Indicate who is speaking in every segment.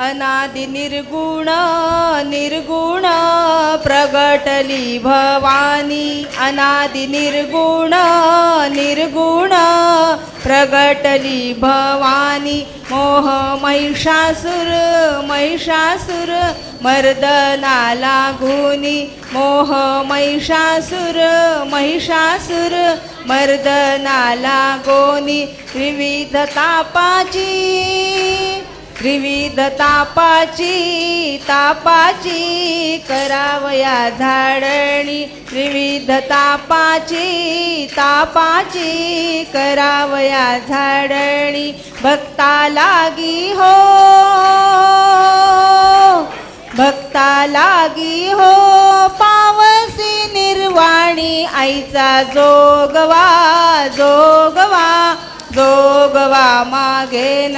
Speaker 1: अनादि निर्गुण निर्गुण प्रगटली भवानी अनादि निर्गुण निर्गुण प्रगटली भवानी मोह महिषासुर महिषासुर मर्दना लागुनी मोह महिषासुर महिषासुर मर्दना लागोनी विविध तापाची त्रिविध तापाची तापाची करावया झाडणी त्रिविध तापाची तापाची करावया झाडणी भक्ता लागी हो भक्ता लागी हो पावसी निर्वाणी आईचा जोगवा जोगवा जोगवा मागेन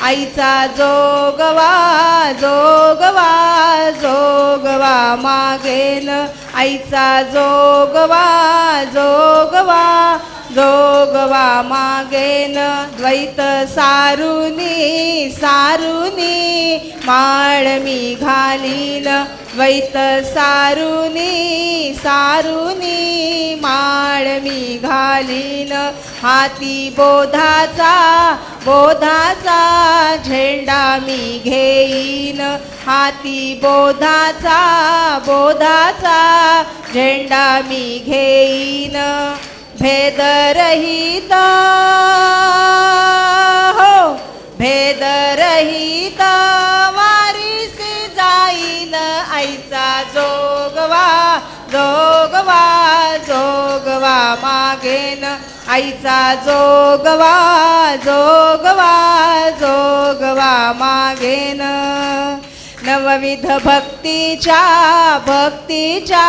Speaker 1: आईचा जोगवा जोगवा जोगवा मागेन आईचा जोगवा जोगवा जोगवा मागेन द्वैत सारुनी सारुनी माळ मी घालीन द्वैत सारुनी सारुनी माळ मी घालीन हाती बोधाचा बोधाचा झेंडा मी घेईन हाती बोधाचा बोधाचा झेंडा मी घेईन भेदरहित हो भेदरहित वारीसी जाईन आईचा जोगवा जोगवा जोगवा मागेन आईचा जोगवा जोगवा जोगवा मागेन नवविध भक्तीच्या भक्तीच्या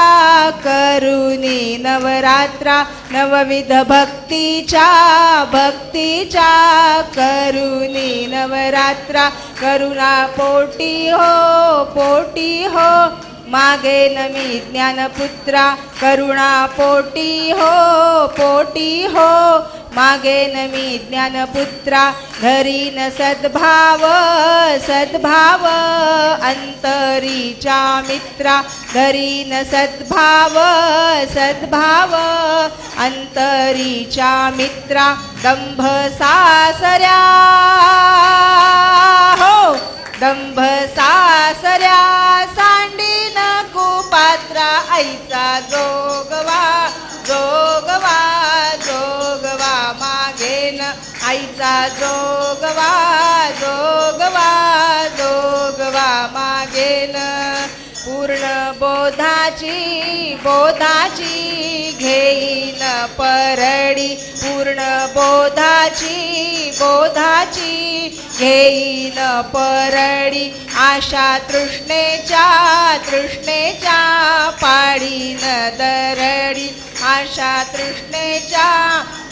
Speaker 1: करुणी नवरात्रा नवविध भक्तीच्या भक्तीच्या करुणी नवरात्रा करुणा पोटी हो मागेन मी ज्ञानपुत्रा करुणा पोटी हो मागेन मी ज्ञानपुत्रा धरीन सद्भाव सद्भाव अंतरीचा मित्रा धरीन सद्भाव सद्भाव अंतरीचा मित्रा दंभ सासऱ्या हो दंभ सासऱ्या सांडीन कुपात्रा आईचा जोगवा जोगवा जोगवा मागेन आईचा जोगवा जोगवा जोगवा मागेन पूर्ण बोधाची बोधाची घेईन परडी पूर्ण बोधाची बोधाची घेईन परडी आशा तृष्णेच्या तृष्णेच्या पाडीन दरडी आशा तृष्णेच्या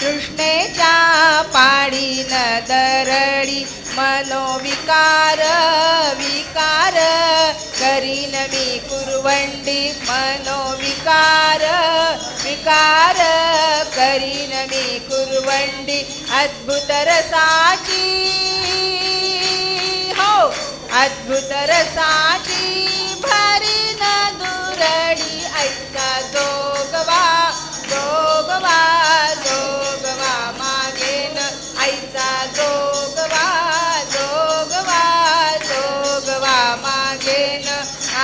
Speaker 1: तृष्णेच्या पाडीन दरडी मनोविकार विकार करीन मी कुरवंडी मनोविकार विकार करीन मी कुरवंडी अद्भुत रसाची हो अद्भुत रसाची भरीन दुरडी आईचा जोगवा जोगवा जोगवा मागेन आईचा जोगवा जोगवा जोगवा मागेन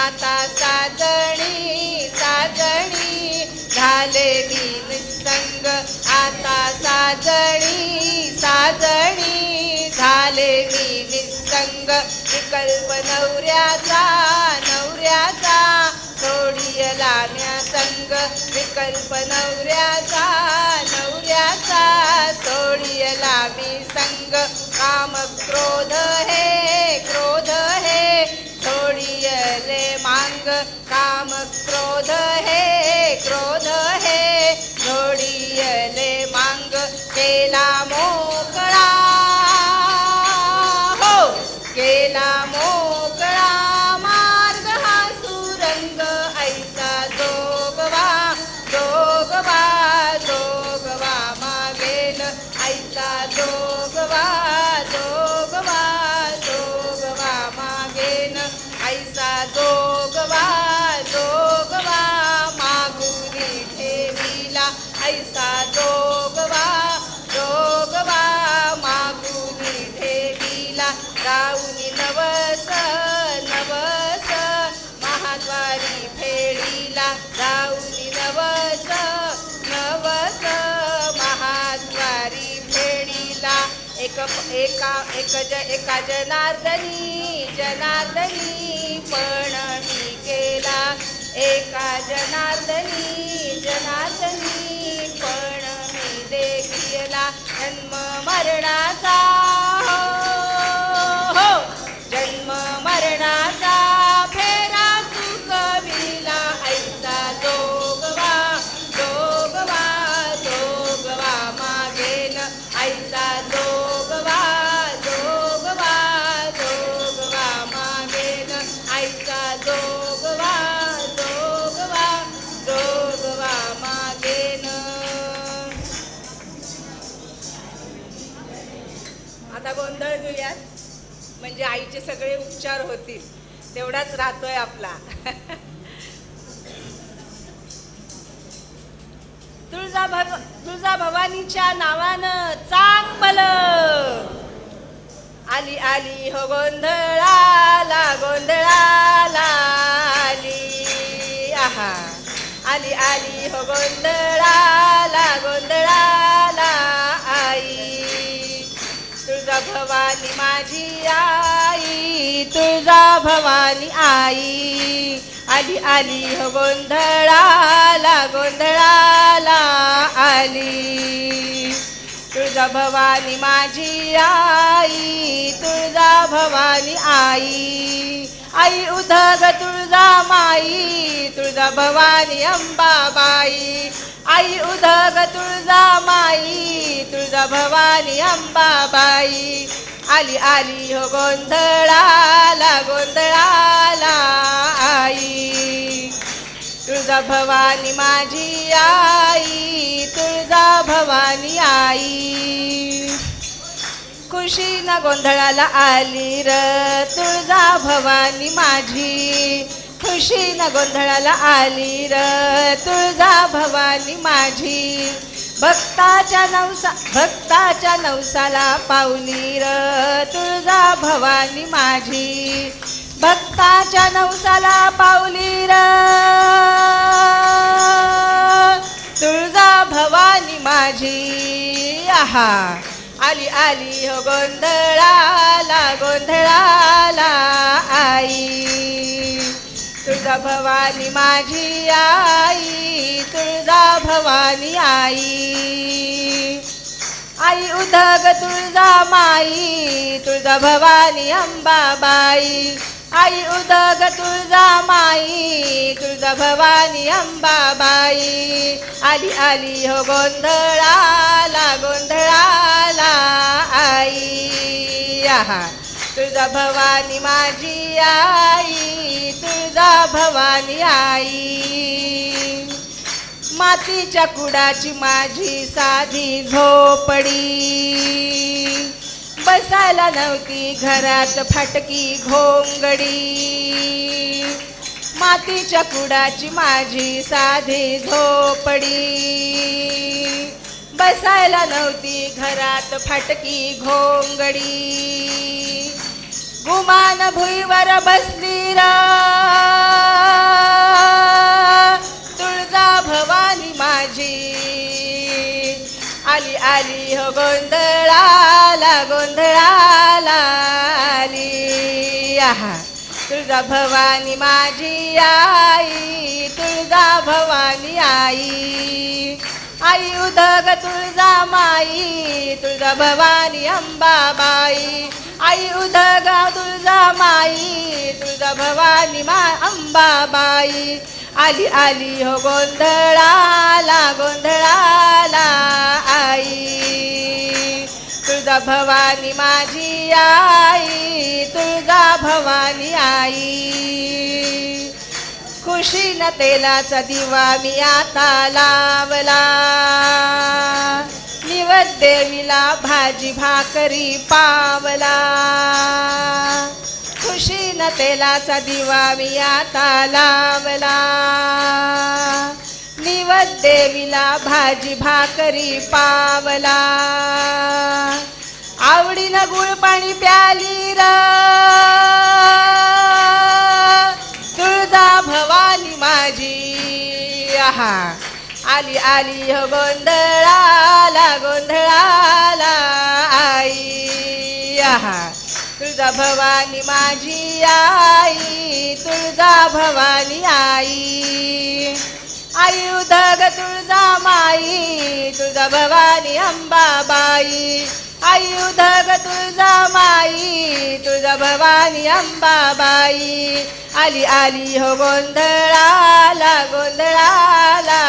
Speaker 1: आता साजणी साजणी झाले मी निसंग आता साजणी साजणी झाले मी निसंग विकल्प नवऱ्याचा नवऱ्याचा सोडियला म्या संग विकल्प नवऱ्याचा नवऱ्याचा सोडियला मी संग काम क्रोध हे सोडियले मांग काम क्रोध हे सोडियले मांग केला मोकळा हो केला मोकळा मार्ग हा सुरंग आईचा जोगवा जोगवा जोगवा मागेन आईचा जोगवा जोगवा जोगवा मागे एका जनार्दनी जनार्दनी पण मी केला एका जनार्दनी जनार्दनी पण मी देखिला जन्म मरणाचा हो जन्म मरणाचा फेरा चुकविला ऐसा जोगवा जोगवा जोगवा मागेन ऐसा जोगवा जोगवा जोगवा मागेन ऐसा जोगवा जोगवा जोगवा मागेन. आता गोंधळ घेऊयात म्हणजे आईचे सगळे उपचार होतील तेवढाच राहतोय आपला. तुळजा भवानीच्या नावानं चांगल आली आली हो गोंधळाला गोंधळाला आली आहा आली आली हो गोंधळाला गोंधळाला आई. तुळजा भवानी माझी आई तुळजा भवानी आई आली आली हो गोंधळाला गोंधळाला आली. तुळजा भवानी माझी आई तुळजा भवानी आई आई उधग तुळजा माई तुळजा भवानी अंबाबाई आई उधग तुळजा माई तुळजा भवानी अंबाबाई आली आली हो गोंधळाला गोंधळाला आई. तुळजा भवानी माझी आई तुळजा भवानी आई खुशीनं गोंधळाला आली र तुळजा भवानी माझी खुशीनं गोंधळाला आली र तुळजा भवानी माझी. भक्ताच्या नवसाला पावली र तुळजा भवानी माझी भक्ताच्या नवसाला पावली र तुळजा भवानी माझी आहा आली आली हो गोंधळाला गोंधळाला आई. तुळजा भवानी माझी आई तुळजा भवानी आई आई उधग तुळजा माई तुळजा भवानी अंबाबाई आई उधग तुळजा माई तुळजा भवानी अंबाबाई आली आली हो गोंधळाला गोंधळाला आई आहा तुळजा भवानी माझी आई तुळजा भवानी आई. मातीच्या कुडाची माझी साधी झोपडी बसायला नव्हती घरात फाटकी घोंगडी मातीच्या कुडाची माझी साधी झोपडी बसायला नव्हती घरात फाटकी घोंगडी गुमान भुईवर बसली रा तुळजा भवानी माझी आली आली हो गोंधळाला गोंधळाला आली आहा तुळजा भवानी माझी आई तुळजा भवानी आई आई उधग तुळजा माई तुळजा भवानी अंबाबाई आई उधग तुळजा माई तुळजा भवानी अंबाबाई आली आली हो गोंधळाला गोंधळाला आई तुळजा भवानी माझी आई तुळजा भवानी आई खुशीनं तेलाचा दिवा मी आता लावला निवद देवीला भाजी भाकरी पावला खुशीनं तेलाचा दिवा मी आता लावला निवद देवीला भाजी भाकरी पावला आवडीनं गुळ पाणी प्याली र तुळजा भवानी माझी आहा आली आली हो गोंधळाला गोंधळाला आई आहा तुळजा भवानी माझी आई तुळजा भवानी आई आई उदग तुळजा माई तुळजा भवानी अंबाबाई आई उदग तुळजा माई तुळजा भवानी अंबाबाई आली आली हो गोंधळाला गोंधळाला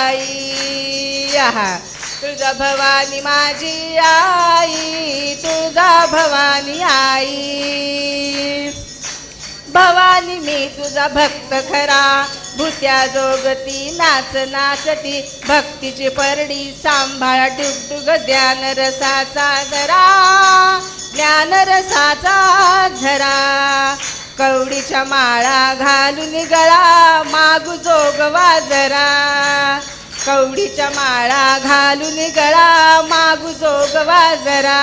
Speaker 1: आई आहा तुळजा भवानी माझी आई तुळजा भवानी आई भवानी मी तुझा भक्त खरा भूत्या जोगती नाच नाचती भक्तीची परडी सांभाळा डुगडुग ज्ञान रसाचा झरा ज्ञान रसाचा झरा कवडीच्या माळा घालून गळा मागू जोगवा जरा कवडीच्या माळा घालून गळा मागू जोगवा जरा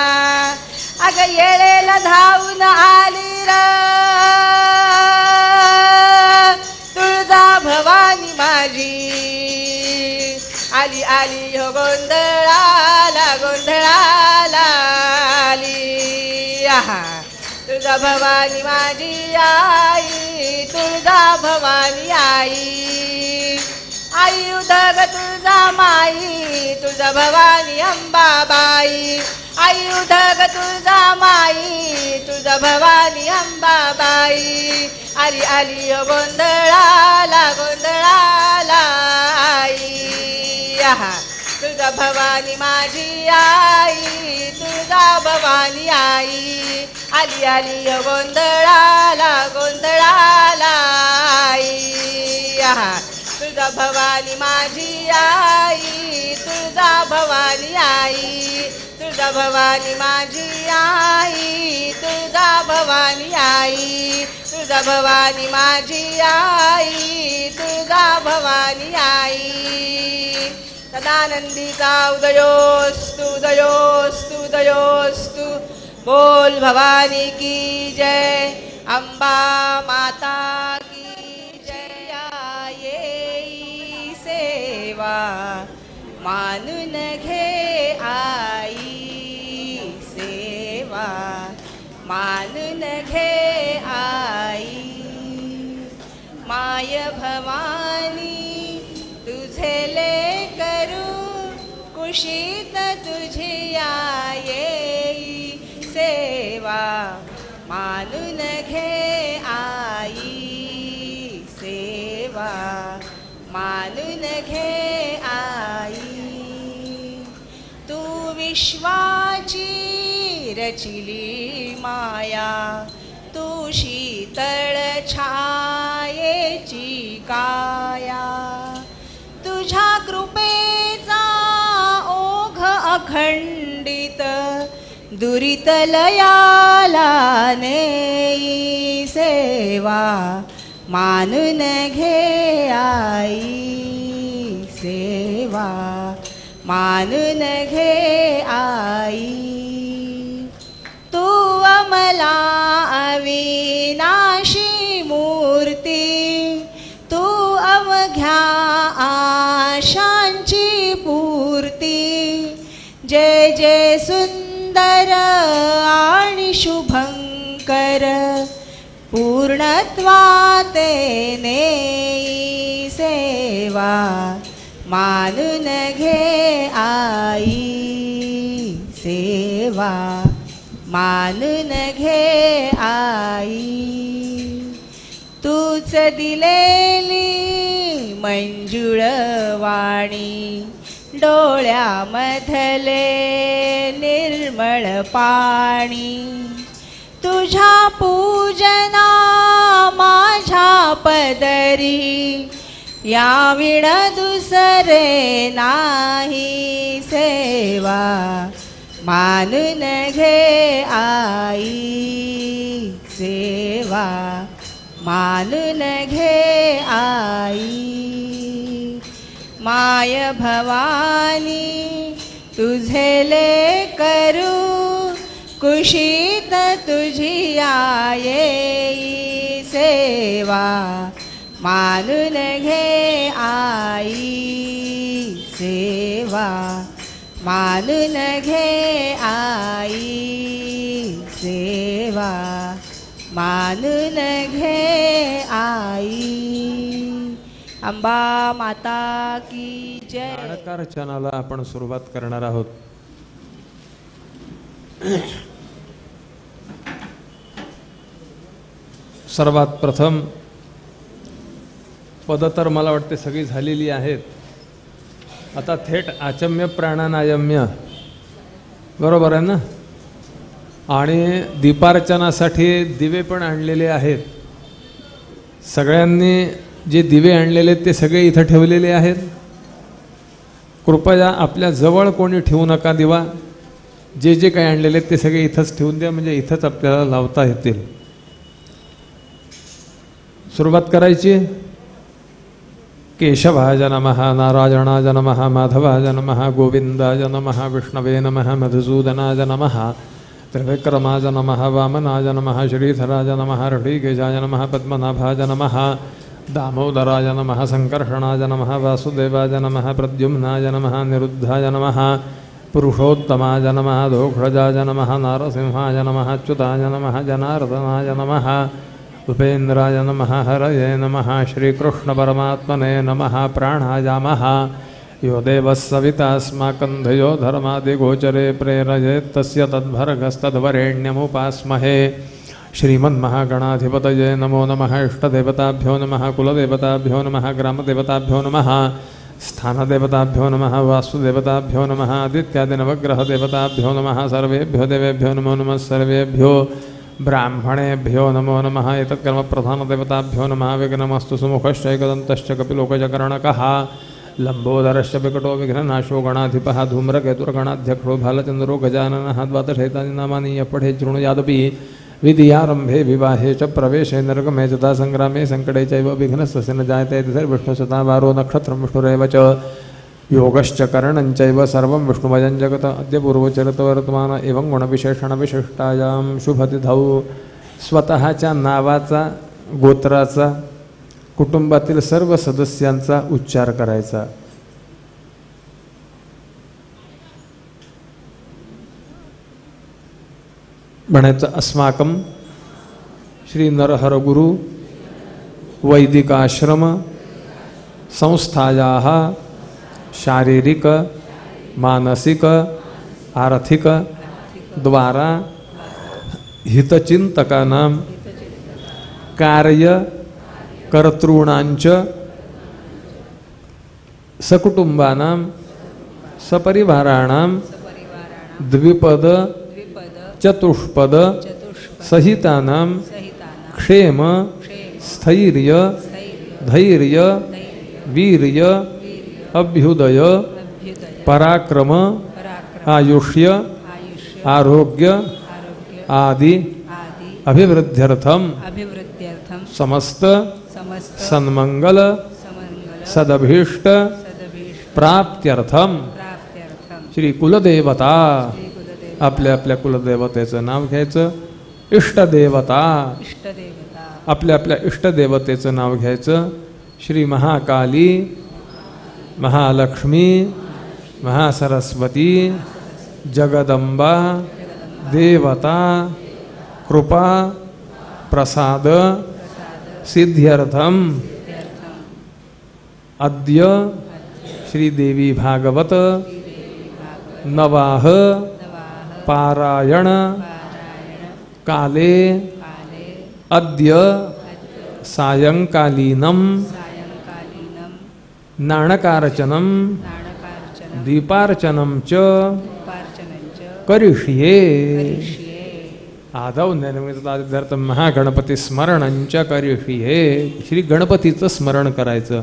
Speaker 1: अग येळेला धावून आली र तुळजा भवानी माझी आली आली हो गोंधळाला गोंधळाला आली आहा तुळजा भवानी माझी आई तुळजा भवानी आई आई उदग तुळजा माई तुळजा भवानी अंबाबाई आई उदग तुळजा माई तुळजा भवानी अंबाबाई आली आली हो गोंधळाला गोंधळाला आई आहा तुळजा भवानी माझी आई तुळजा भवानी आई आली आली हो गोंधळाला गोंधळाला आई आहा तुळजा भवानी माझी आई तुळजा भवानी आई तुळजा भवानी माझी आई तुळजा भवानी आई तुळजा भवानी माझी आई तुळजा भवानी आई सदानंदीचा उदयोस्तु उदयोस्तु उदयोस्तु बोल भवानी की जय अंबा माता की जय ये सेवा मानून घे आई सेवा मानून घे आई माय भवानी तुझे ले करू कुशीत तुझी आई सेवा मानून घे आई सेवा मानून घे आई तू विश्वाची रचिली माया तू शीतळ छायेची काया तुझ्या कृपेचा ओघ अखंडित दुरितलयाला नेई सेवा मानून घे आई सेवा मानून घे आई तू अमला अविनाशी मूर्ती तू अवघ्या आशांची पूर्ती जय जय सुंदर आणि शुभंकर पूर्णत्वाते नेई सेवा मानून घे आई सेवा मानून घे आई तूच दिलेली मंजुळ वाणी डोळ्यामधले निर्मळ पाणी तुझ्या पूजना माझ्या पदरी या विण दुसरे नाही सेवा मानून घे आई सेवा मानून घे आई माय भवानी तुझे ले करू कुशीत तुझी आई सेवा मानून घे आई सेवा मानून घे आई सेवा, मानून घे आई. अंबा माता की जय.
Speaker 2: नाटकारचनाला आपण सुरुवात करणार आहोत. सर्वात प्रथम पद तर मला वाटते सगळी झालेली आहेत. आता थेट आचम्य प्राणानायम्य बरोबर आहे ना. आणि दीपार्चनासाठी दिवे पण आणलेले आहेत. सगळ्यांनी जे दिवे आणलेले ते सगळे इथं ठेवलेले आहेत. कृपया आपल्या जवळ कोणी ठेवू नका दिवा. जे जे काही आणलेले ते सगळे इथंच ठेवून द्या, म्हणजे इथंच आपल्याला लावता येतील. सुरुवात करायची. केशवाय नमः, नारायणाय नमः, माधवाय नमः, गोविंदाय नमः, विष्णवे नमः, मधुसूदनाय नमः, त्रिविक्रमाय नमः, वामनाय नमः, श्रीधराय नमः, ऋषिकेशाय नमः, पद्मनाभाय नमः, दामोदराय नमः, संकर्षणाय नमः, वासुदेवाय नमः, प्रद्युम्नाय नमः, निरुद्धाय नमः, पुरुषोत्तमाय नमः, दोक्षजाय नमः, नारसिंहाय नमः, अच्युताय नमः, जनार्दनाय नमः, उपेन्द्राय नमः, हरये नमः, श्रीकृष्णपरमात्मने नमः. प्राणायामः. यो देवः सवितास्माकं धियो धर्मादिगोचरे प्रेरयेत् तस्य तद्भर्गस्तद्वरेण्यमुपास्महे. श्रीमन्महागणाधिपतये नमो नमः. इष्टदेवताभ्यो नमः, कुलदेवताभ्यो नमः, ग्रामदेवताभ्यो नमः, स्थानदेवताभ्यो नमः, वास्तुदेवताभ्यो नमः, आदित्यादिनवग्रहदेवताभ्यो नमः. सर्वेभ्यो देवेभ्यो नमो नमः. सर्वेभ्यो ब्राह्मणेभ्यो नमो नमः. एतत्कर्मप्रधानदेवताभ्यो नमः. विघ्नमस्तु सुमुखश्चैकदन्तश्च कपिलोकजकर्णकः, लम्बोदरश्च विकटो विघ्ननाशो गणाधिपः, धूम्रकेतुर्गणाध्यक्षो भालचन्द्रो गजाननः. द्वादशैतानि नामानि यः पठेत् शृणुयादपि विधियारम्भे विवाहे च प्रवेशे नरकमे तथा संग्रामे संकटे चैव विघ्नस्य न जायते. विष्णुसुता वारो नक्षत्रं विष्णुरेव च योगश्च करणञ्चैव सर्वं विष्णुमयं जगत्. अद्य पूर्वचरितवर्तमान एवं गुणविशेषणविशिष्टायां शुभतिथौ स्वतःच्या नावाचा, गोत्राचा, कुटुंबातील सर्व सदस्यांचा उच्चार करायचा. म्हणायचं अस्माकं श्री नरहरगुरु वैदिकाश्रम संस्थायाः शारीरिक मानसिक आर्थिक द्वारा हितचिंतकानां कार्यकर्तॄणांच सकुटुंबानां सपरिवाराणां द्विपद चतुष्पद सहितानां क्षेम स्थैर्य धैर्य वीर्य अभ्युदय पराक्रम आयुष्य आरोग्य आदि अभिवृद्ध्यर्थम समस्त सन्मंगल सदभीष्ट प्राप्त्यर्थम श्री कुलदेवता. आपल्या आपल्या कुलदेवतेचं नाव घ्यायचं. इष्टदेवता. आपल्या आपल्या इष्टदेवतेचं नाव घ्यायचं. श्री महाकाली, महालक्ष्मी, महासरस्वती, जगदंबा, देवता, कृपा, प्रसाद सिद्ध्यर्थम अद्य श्रीदेवी भागवत नवाह पारायण काले अद्य सायंकालीनम नाणकारचनम दीपार्चनम च करिष्ये. आदौ निर्मितार्थम महागणपती स्मरणंच करिष्ये. श्री गणपतीचं स्मरण करायचं.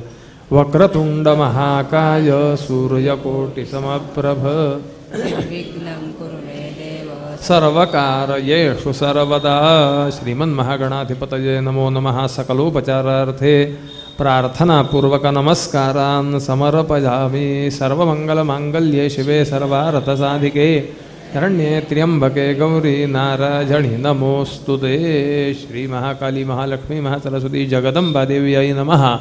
Speaker 2: वक्रतुंड महाकाय सूर्यकोटि समप्रभ सर्वकारयेषु सर्वदा. श्रीमन्महागणाधिपतये नमो नमः. सकलोपचारार्थे प्रार्थनापूर्वक नमस्कारान् समर्पयामि. सर्वमंगलमांगल्ये शिवे सर्वार्थसाधिके शरण्ये त्र्यंबके गौरी नारायणी नमोस्तुते. श्री महाकाली महालक्ष्मी महासरस्वती जगदंबा देव्यै नमः.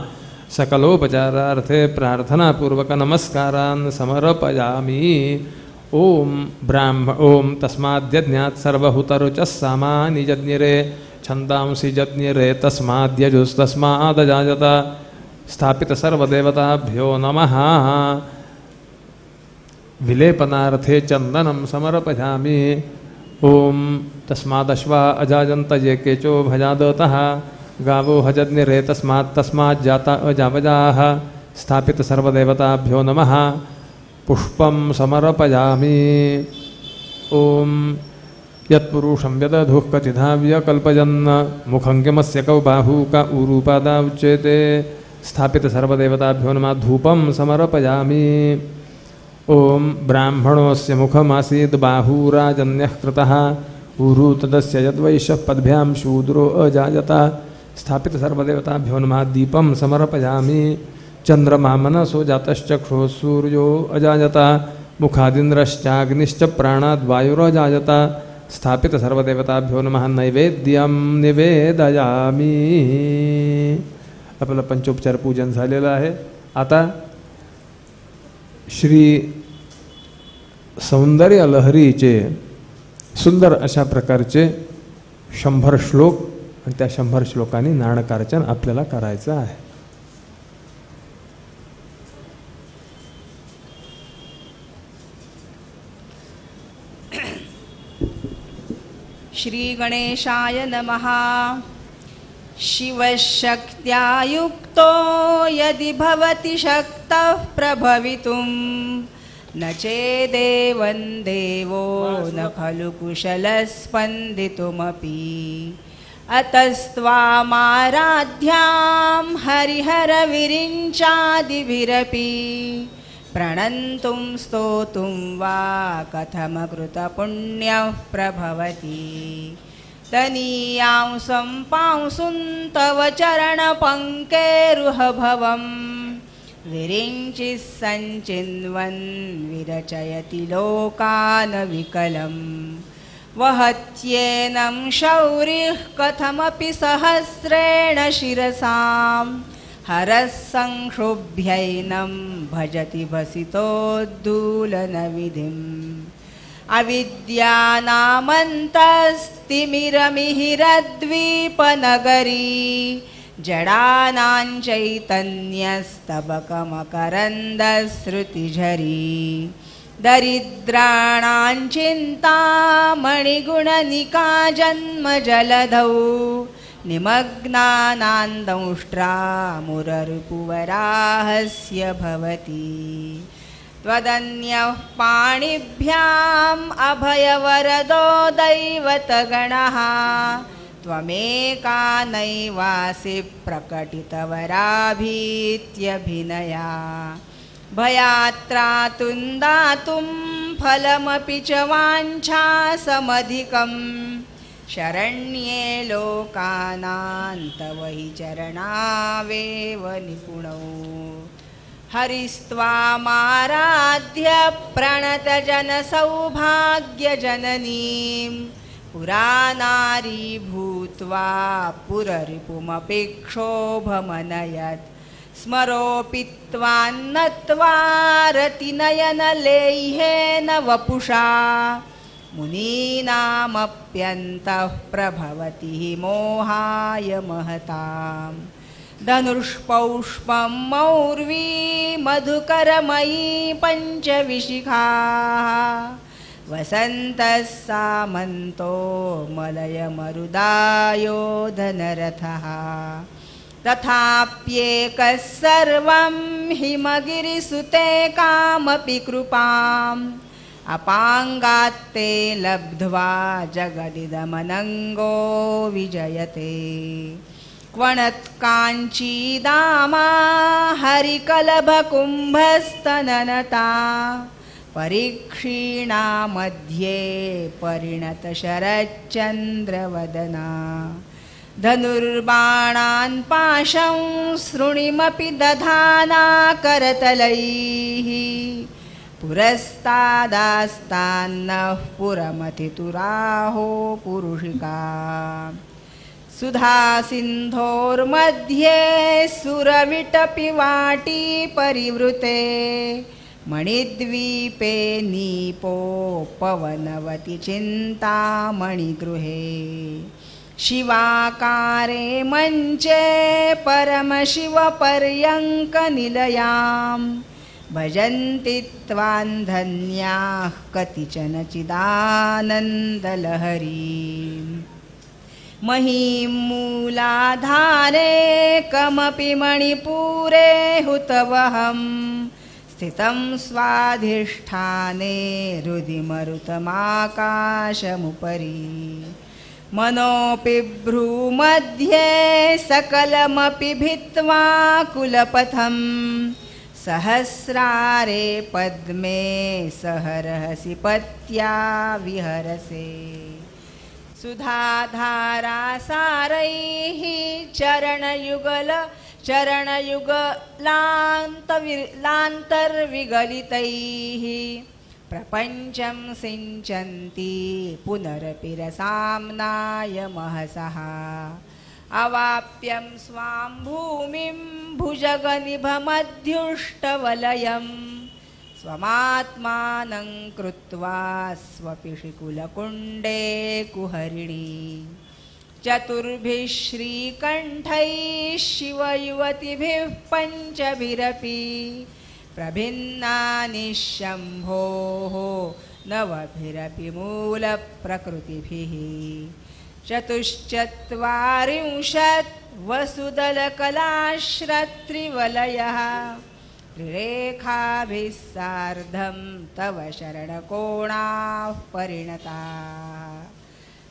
Speaker 2: सकलोपचारार्थे प्रार्थनापूर्वक नमस्कारान् समर्पयामि. ओम तस्माद्यज्ञात् सर्वहुतरुचः सामानि जज्ञिरे छन्दांसि जज्ञिरे तस्माद्यजुस्तस्मादजायत स्थापित सर्वदेवताभ्यो नमः। विलेपनार्थे चंदनं समर्पयामि। ओम तस्मादश्वा अजाजन्त ये केचो भजादतः गावो हजज्ञिरे तस्माज्जाता अजावजाः स्थापित सर्वदेवताभ्यो नमः। पुष्पं समर्पयामि। ओम यत्पुरुषं व्यदधुः कतिधा व्यकल्पयन् मुखं किमस्य कौ बाहू का ऊरूपादा उच्यते स्थापित सर्वदेवताभ्यो नमः। धूपं समर्पयामि। ओम ब्राह्मणोऽस्य मुखमासीद् बाहूराजन्यः कृतः ऊरू तदस्य यद्वैश्यः पद्भ्यां शूद्रो अजायत स्थापित सर्वदेवताभ्यो नमः। दीपं समर्पयामि। चंद्रमा मनसो जातश्चक्षुः सूर्यो अजायत मुखादिन्द्रश्चाग्निश्च प्राणाद्वायुरजायत स्थापित सर्वदेवताभ्यो नमः। नैवेद्यं निवेदयामि। आपलं पंचोपचार पूजन झालेलं आहे। आता श्री सौंदर्य लहरीचे सुंदर अशा प्रकारचे 100 श्लोक आणि त्या 100 श्लोकांनी नाणकार्चन आपल्याला करायचं आहे।
Speaker 1: श्री गणेशाय नमः। शिवशक्त्या युक्तो यदि भवति शक्तः प्रभवितुं न चेदेवं देवो न खलु कुशलः स्पन्दितुमपि। अतस्त्वामाराध्यां हरिहरविरिञ्चादिभिरपि प्रणन्तुं स्तोतुं वा कथमकृतपुण्यः प्रभवति। तनीयांसं पांसुं तव चरणपङ्केरुहभवं विरिञ्चिः सञ्चिन्वन् विरचयति लोकान् विकलं। वहत्येनं शौरिः कथमपि सहस्रेण शिरसां हरः संक्षुभ्यैनं भजति भसितोद्दूलनविधिम्। अविद्यानामन्तस्तिमिरमिहिरद्वीपनगरी जडानां चैतन्यस्तबकमकरन्दश्रुतिझरी। दरिद्राणां चिन्तामणिगुणनिका जन्मजलधौ निमग्नानां दंष्ट्रामुररिपुवराहस्य भवति। त्वदन्यः पाणिभ्याम् अभयवरदो दैवतगणः त्वमेका नैवासि प्रकटितवराभीत्यभिनया। भयात्रातुं दातुं फलमपि च वाञ्छासमधिकं शरण्ये लोकानां तव हि चरणावेव निपुणौ। हरिस्त्वामाराध्य प्रणतजनसौभाग्यजननीं पुरानारी भूत्वा पुररिपुमपि क्षोभमनयत्। स्मरोऽपि त्वान्नत्वा रतिनयनलेह्येन वपुषा मुनीनामप्यन्तः प्रभवति हि मोहाय महताम्। धनुष्पौष्पं मौर्वी मधुकरमयी पञ्चविशिखाः वसन्तः सामन्तो मलयमरुदायो धनरथः। तथाप्येकः सर्वं हिमगिरिसुते कामपि कृपाम् अपाङ्गात्ते लब्ध्वा जगदिदमनङ्गो विजयते। क्वणत्काञ्चीदामा हरिकलभकुम्भस्तननता परीक्षीणा मध्ये परिणतशरच्चन्द्रवदना। धनुर्बाणान् पाशं सृणिमपि दधाना करतलैः पुरस्तादास्तान्नः पुरमथितुराहो पुरुषिका। सुधासिन्धोर्मध्ये सुरविटपि वाटी परिवृते
Speaker 3: मणिद्वीपे नीपोपवनवति चिन्तामणिगृहे शिवाकारे मञ्चे परमशिवपर्यङ्कनिलयां भजन्ति त्वां धन्याः कतिचन चिदानन्दलहरीं महीं मूलाधारे कमपि मणिपुरे हुतवहं स्थितं स्वाधिष्ठाने हृदि मरुतमाकाशमुपरि मनोऽपि भ्रूमध्ये सकलमपि भित्त्वा कुलपथं सहस्रारे पद्मे सहरहसि पत्या विहरसे सुधाधारासारैः चरणयुगलान्तर्विगलितैः प्रपञ्चं सिञ्चन्ति पुनरपि रसाम्नाय महसः अवाप्यं स्वां भूमिं भुजगनिभमध्युष्टवलयं स्वमात्मानं कृत्वा स्वपिशिकुलकुण्डे कुहरिणी चतुर्भिः श्रीकण्ठैः शिवयुवतिभिः पञ्चभिरपि प्रभिन्नानि शम्भोः नवभिरपि मूलप्रकृतिभिः चतुश्चत्वारिंशत् वसुदलकलाश्रत्रिवलयः त्रिरेखाभिः सार्धं तव शरणकोणाः परिणताः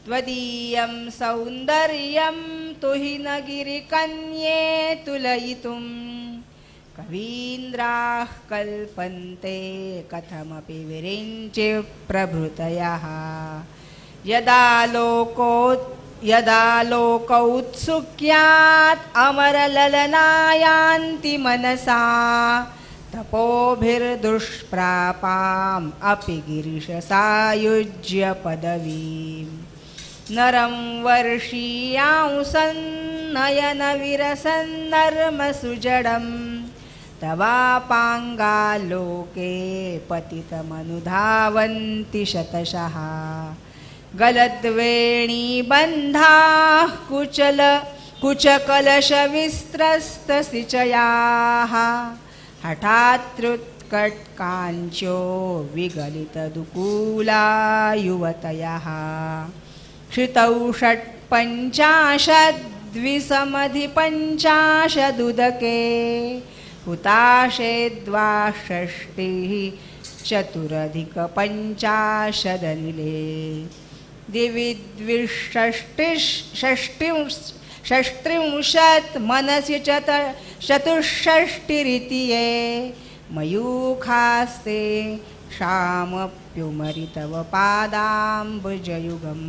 Speaker 3: त्वदीयं सौन्दर्यं तुहिनगिरिकन्ये तुलयितुं कवीन्द्राः कल्पन्ते कथमपि विरिञ्चि प्रभृतयः यदा लोकौत्सुक्यात् अमरललनायान्ति मनसा तपोभिर्दुष्प्रापाम् अपि गिरिशसायुज्य पदवीं नरं वर्षीयांसन्नयनविरसन्नर्मसुजडं तवापाङ्गालोके पतितमनुधावन्ति शतशः गलद्वेणीबन्धाः कुचकलशविस्त्रस्तसिचयाः हठात्रुत्कट्काञ्चो विगलितदुकूला युवतयः क्षितौ षट्पञ्चाशद्विसमधिपञ्चाशदुदके हुताशे द्वाषष्टिः चतुरधिकपञ्चाशदनिले दिवि षष्टिंशत् मनसि चतुष्षष्टिरिति ये मयूखास्ते क्षामप्युमरितव पादाम्बुजयुगम्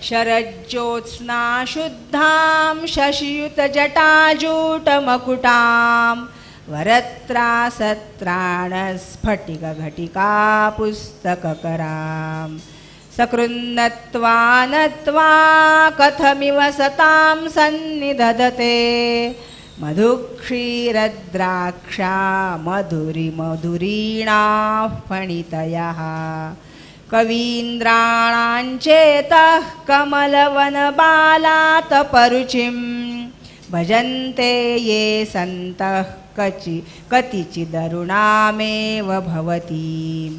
Speaker 3: शरज्योत्स्ना शुद्धां शशियुतजटाजूटमकुटां वरत्रासत्राणस्फटिकघटिका पुस्तककरां सकृन्नत्वा नत्वा कथमिव सतां सन्निधदते मधुक्षीरद्राक्षा मधुरीणाः फणितयः कवीन्द्राणाञ्चेतः कमलवनबालातपरुचिं भजन्ते ये सन्तः कतिचिदरुणामेव भवतीं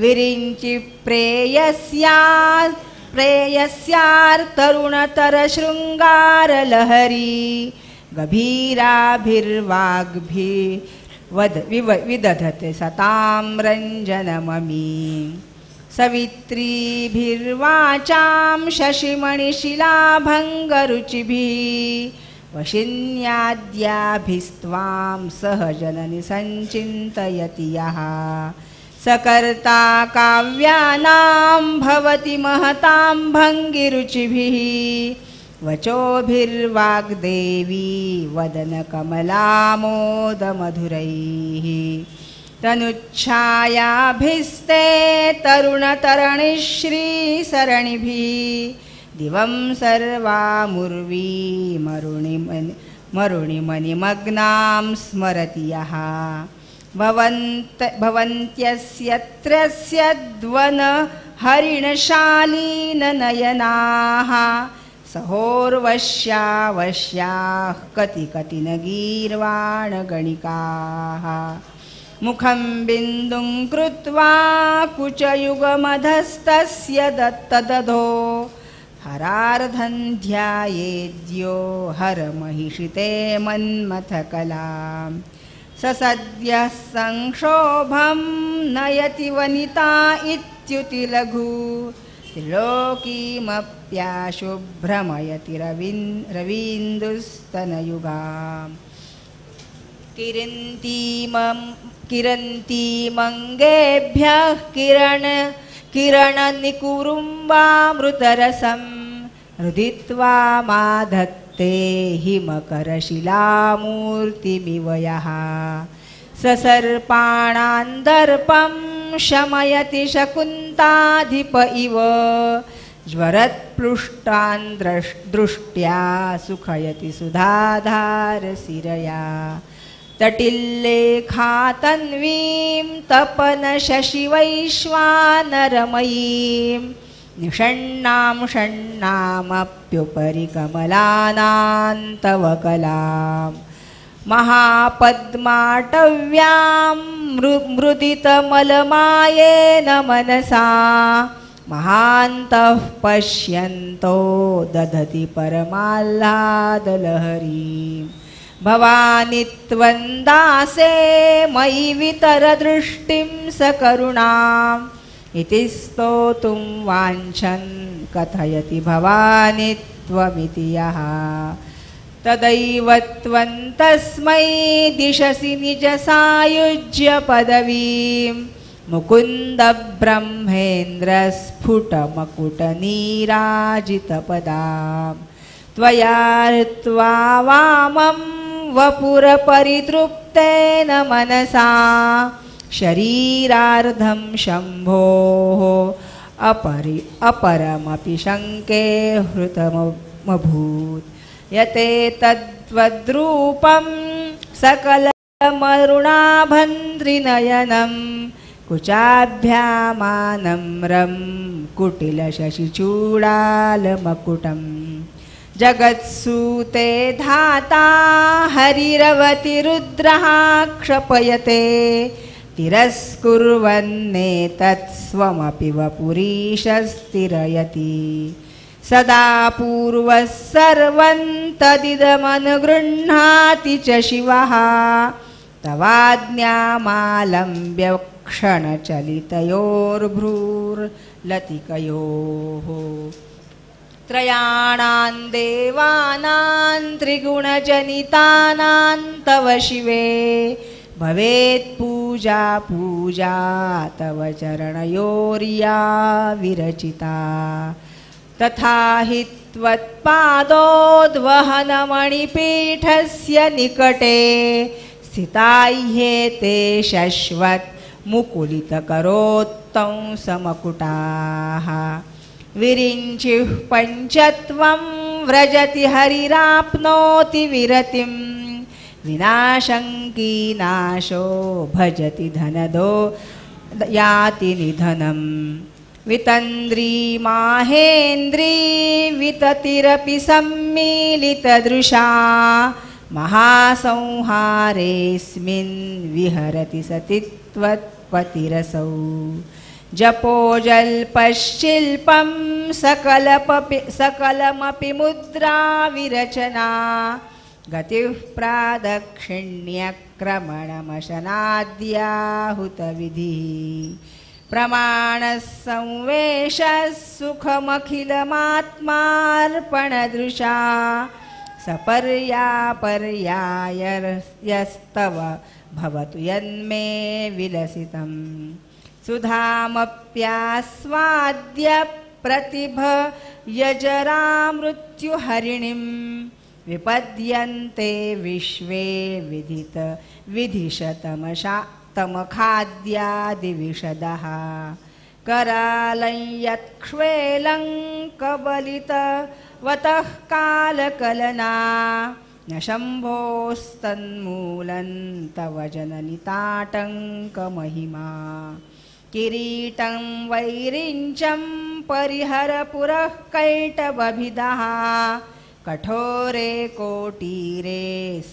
Speaker 3: विरिञ्चि प्रेयस्यार्तरुणतरशृङ्गारलहरी गभीराभिर्वाग्भिर्विदधते सतां रञ्जनममी सवित्रीभिर्वाचां शशिमणिशिलाभङ्गरुचिभिः वशिन्याद्याभिस्त्वां सहजननि सञ्चिन्तयति यः सकर्ता काव्यानां भवति महतां भङ्गिरुचिभिः वचोभिर्वाग्देवी वदनकमलामोदमधुरैः तनुच्छायाभिस्ते तरुणतरणिश्रीसरणिभिः दिवं सर्वामुर्वी मरुणिमणिमग्नां स्मरति यः भवन्त्यस्यत्रस्य द्वन हरिणशालीननयनाः सहोर्वश्यावश्याः कतिकतिन गीर्वाणगणिकाः मुखं बिन्दुं कृत्वा कुचयुगमधस्तस्य दत्तदधो हरार्धं ध्यायेद्यो हरमहिषिते मन्मथकलाम् स सद्यः संक्षोभं नयति वनिता इत्युतिलघु त्रिलोकीमप्याशुभ्रमयति रवीन्दुस्तनयुगाम् किरन्तीमङ्गेभ्यः किरणनिकुरुम्बामृतरसं रुदित्वा माधत्ते हिमकरशिलामूर्तिमिव यः ससर्पाणान्दर्पं शमयति शकुन्ताधिप इव ज्वरत्प्लुष्टान् दृष्ट्या सुखयति सुधाधारशिरया तटिल्लेखातन्वीं तपनशशिवैश्वानरमयीं निषण्णां षण्णामप्युपरि कमलानान्तव कलां महापद्माटव्यां मृदितमलमायेन मनसा महान्तः पश्यन्तो दधति परमाह्लादलहरीं भवानि त्वन्दासे मयि वितरदृष्टिं सकरुणाम् इति स्तोतुं वाञ्छन् कथयति भवानि त्वमिति यः तदैव त्वं तस्मै दिशसि निजसायुज्य पदवीं मुकुन्दब्रह्मेन्द्रस्फुटमकुटनीराजितपदां त्वया हृत्वा वामं वपुरपरितृप्तेन मनसा शरीरार्धं शम्भोः अपरमपि शङ्के हृतमभूत् यतेतद्वद्रूपं सकलमरुणाभन्त्रिनयनं कुचाभ्यामानम्रं कुटिलशशिचूडालमकुटम् जगत्सूते धाता हरिरवतिरुद्रः क्षपयते तिरस्कुर्वन्नेतत्स्वमपि वपुरीशस्तिरयति सदा पूर्वः सर्वं तदिदमनुगृह्णाति च शिवः तवाज्ञामालम्ब्य क्षणचलितयोर्भ्रूर्लतिकयोः त्रयाणां देवानां त्रिगुणजनितानां तव शिवे भवेत् पूजा पूजा तव चरणयोर्या विरचिता तथा हि त्वत्पादोद्वहनमणिपीठस्य निकटे स्थिताह्येते शश्वत् मुकुलितकरोत्तं समकुटाः विरिञ्चिः पञ्चत्वं व्रजति हरिराप्नोति विरतिं विनाशङ्कीनाशो भजति धनदो याति निधनं वितन्द्री माहेन्द्री विततिरपि सम्मीलितदृशा महासंहारेऽस्मिन् विहरति सति त्वत्पतिरसौ जपो जल्पश्चिल्पं सकलमपि मुद्रा विरचना गतिः प्रादक्षिण्यक्रमणमशनाद्याहुतविधिः प्रमाणः संवेशः सुखमखिलमात्मार्पणदृशा सपर्यापर्यायस्तव भवतु यन्मे विलसितम् सुधामप्यास्वाद्य प्रतिभ यजरामृत्युहरिणीं विपद्यन्ते विश्वे विधिशतमखाद्यादिविशदः करालं यत्क्ष्वेलं कबलितवतः कालकलना न शम्भोस्तन्मूलं तव जननिताटङ्कमहिमा किरीटं वैरिञ्चं परिहरपुरः कैटभभिदः कठोरे कोटीरे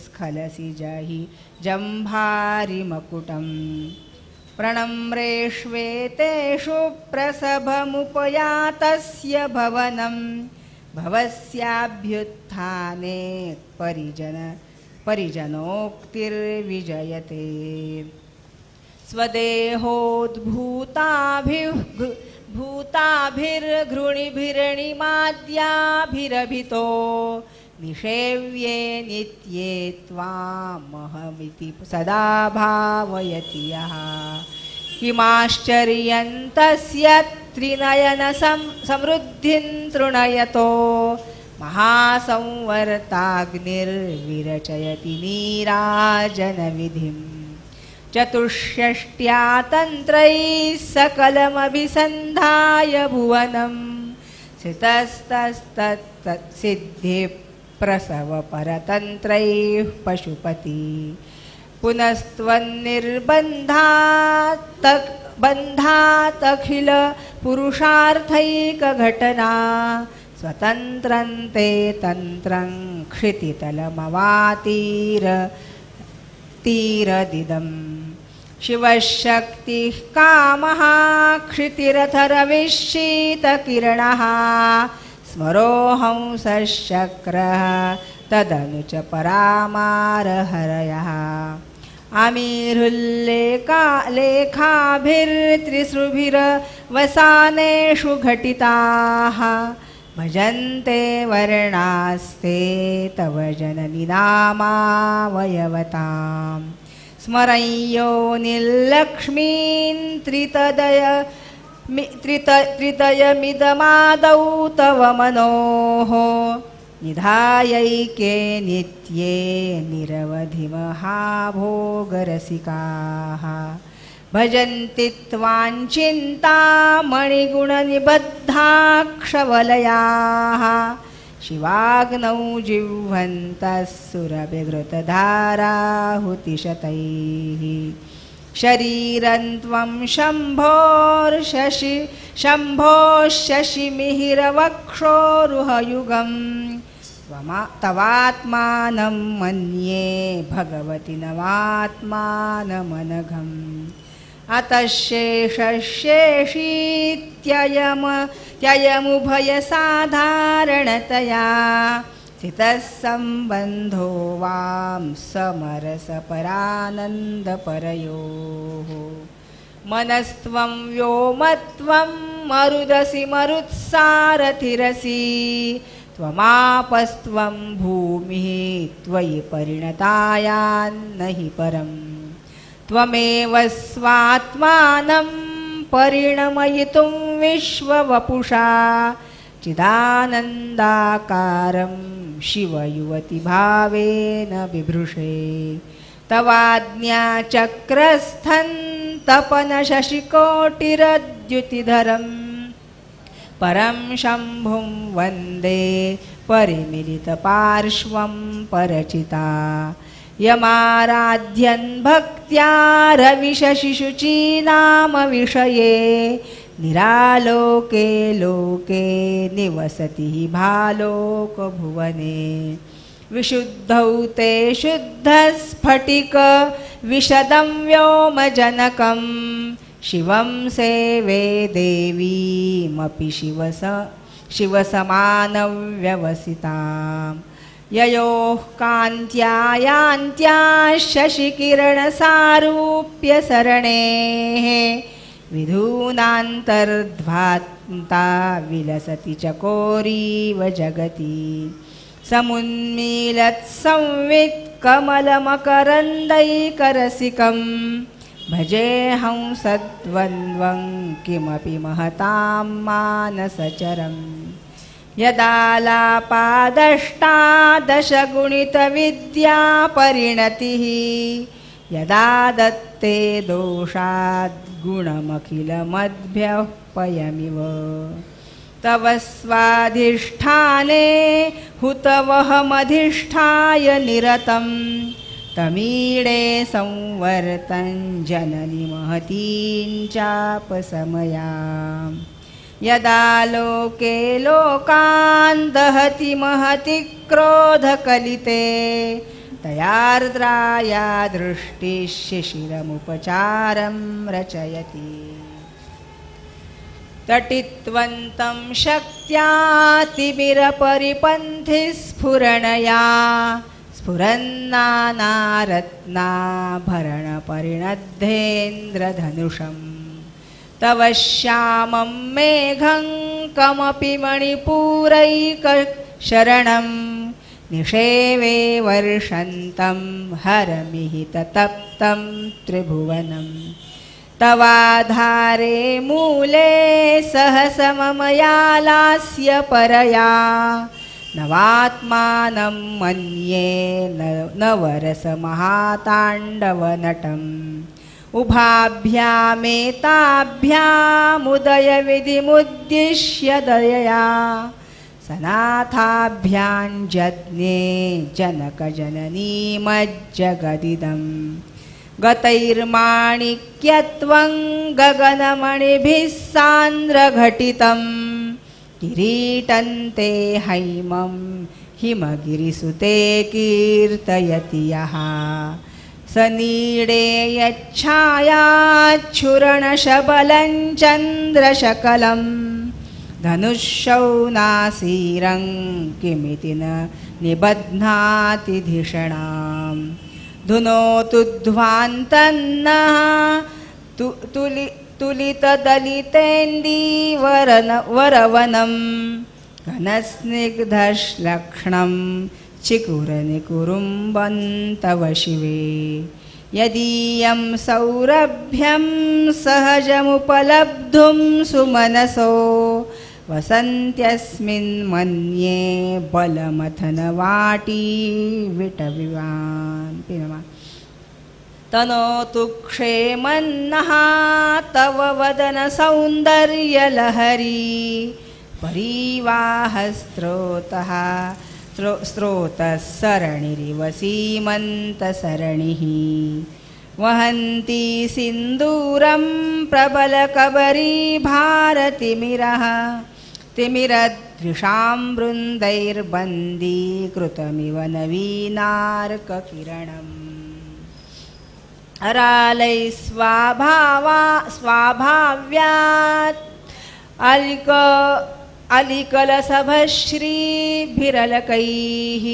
Speaker 3: स्खलसि जहि जम्भारिमकुटं प्रणम्रेष्वेतेषु प्रसभमुपयातस्य भवनं भवस्याभ्युत्थाने परिजनोक्तिर्विजयते भूताभिर्घृणिभिरणिमाद्याभिरभितो निषेव्ये नित्ये त्वामहमिति सदा भावयति यः किमाश्चर्यं तस्य त्रिनयनसमृद्धिं तृणयतो महासंवर्ताग्निर्विरचयति नीराजनविधिम् चतुष्षष्ट्या तन्त्रैः सकलमभिसन्धाय भुवनं सिद्धिप्रसवपरतन्त्रैः पशुपति पुनस्त्वन्निर्बन्धात् पुरुषार्थैकघटना स्वतन्त्रं ते तन्त्रं क्षितितलमवातीरतीरदिदम् शिवशक्तिः कामः क्षितिरथरविशीतकिरणः स्मरोहंसश्चक्रः तदनु च परामारहरयः लेखाभिर्त्रिसृभिर्वसानेषु घटिताः भजन्ते वर्णास्ते तव जननि नामावयवताम् स्मरय्यो निर्लक्ष्मीं त्रितयमिदमादौ तव मनोः निधायैके नित्ये निरवधिमहाभोगरसिकाः भजन्ति त्वाञ्चिन्तामणिगुणनिबद्धाक्षवलयाः शिवाग्नौ जिह्वन्तः सुरभिघृतधाराहुतिशतैः शरीरं त्वं शम्भोः शशिमिहिरवक्षोरुहयुगं तवात्मानं मन्ये भगवति नवात्मानमनघम् अतः शेषशेषीत्ययमुभयसाधारणतया स्थितः सम्बन्धो वां समरसपरानन्दपरयोः मनस्त्वं व्योमत्वं मरुदसि मरुत्सारथिरसि त्वमापस्त्वं भूमिः त्वयि परिणतायान्न हि परम् त्वमेव स्वात्मानं परिणमयितुं विश्ववपुषा चिदानन्दाकारं शिवयुवतिभावेन बिभृशे तवाज्ञाचक्रस्थं तपनशशिकोटिरद्युतिधरं परं शम्भुं वन्दे परिमिलितपार्श्वं परचिता यमाराध्यन् भक्त्या रविशशिशुचीनामविषये निरालोके लोके निवसति भालोकभुवने विशुद्धौ ते शुद्धस्फटिकविशदं व्योमजनकं शिवं सेवे देवीमपि शिवसमानव्यवसिताम् ययोः कान्त्यायान्त्या शशिकिरणसारूप्यसरणेः विधूनान्तर्ध्वान्ता विलसति चकोरीव जगति समुन्मीलत्संवित्कमलमकरन्दैकरसिकं भजेऽहं सद्वन्द्वं किमपि महतां मानसचरम् यदालापादष्टादशगुणितविद्यापरिणतिः यदा दत्ते दोषाद्गुणमखिलमद्भ्यः पयमिव तव स्वाधिष्ठाने हुतवहमधिष्ठाय निरतं तमीडे संवर्तं जननी महतीं चापसमयाम् यदा लोके लोकान् दहति महति क्रोधकलिते तयार्द्राया दृष्टिः शिशिरमुपचारं रचयति तटित्वन्तं शक्त्यातिमिरपरिपन्थिस्फुरणया स्फुरन्नानारत्नाभरणपरिणद्धेन्द्रधनुषम् तव श्यामं मेघं कमपि मणिपूरैकशरणं निषेवे वर्षन्तं हरमिहिततप्तं त्रिभुवनं तवाधारे मूले सहसममया परया नवात्मानं मन्ये नवरसमहाताण्डवनटम् उभाभ्यामेताभ्यामुदयविधिमुद्दिश्य दयया सनाथाभ्यां जज्ञे जनकजननीमज्जगदिदं गतैर्माणिक्यत्वं गगनमणिभिः सान्द्रघटितं किरीटन्ते हैमं हिमगिरिसुते कीर्तयति यः सनीडे यच्छायाच्छुरणशबलं चन्द्रशकलं धनुषौ नासीरं किमिति न निबध्नाति धिषणां धुनोतु ध्वान्तन्नः तुलितदलितेन्दीवरवनं घनस्निग्धश्लक्ष्णं चिकुरनिकुरुम्बं तव शिवे यदीयं सौरभ्यं सहजमुपलब्धुं सुमनसो वसन्त्यस्मिन् मन्ये बलमथनवाटी विटविवान् तनोतु क्षेमन्नः तव वदनसौन्दर्यलहरी परिवाहस्रोतः स्रोतः सरणिरिव सीमन्तसरणिः वहन्ती सिन्दूरं प्रबलकबरी भारतिमिरः तिमिरद्विषां वृन्दैर्बन्दीकृतमिव नवीनार्ककिरणम् अरालैः स्वाभाव्यात् अलिकलसभश्रीभिरलकैः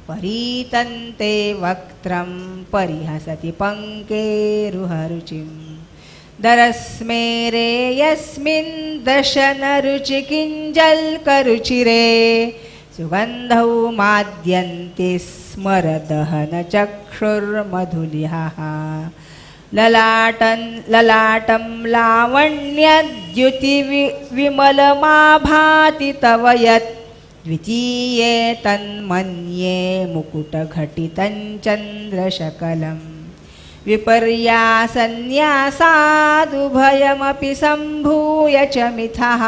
Speaker 3: परीतन्ते वक्त्रं परिहसति पङ्केरुहरुचिं दरस्मेरे यस्मिन् दशनरुचिकिञ्जल्करुचिरे सुगन्धौ माद्यन्ति स्मरदहनचक्षुर्मधुलिहः ललाटं लावण्यद्युतिविमलमाभाति तव यत् द्वितीये तन्मन्ये मुकुटघटितं चन्द्रशकलं विपर्यासन्न्यासादुभयमपि सम्भूय च मिथः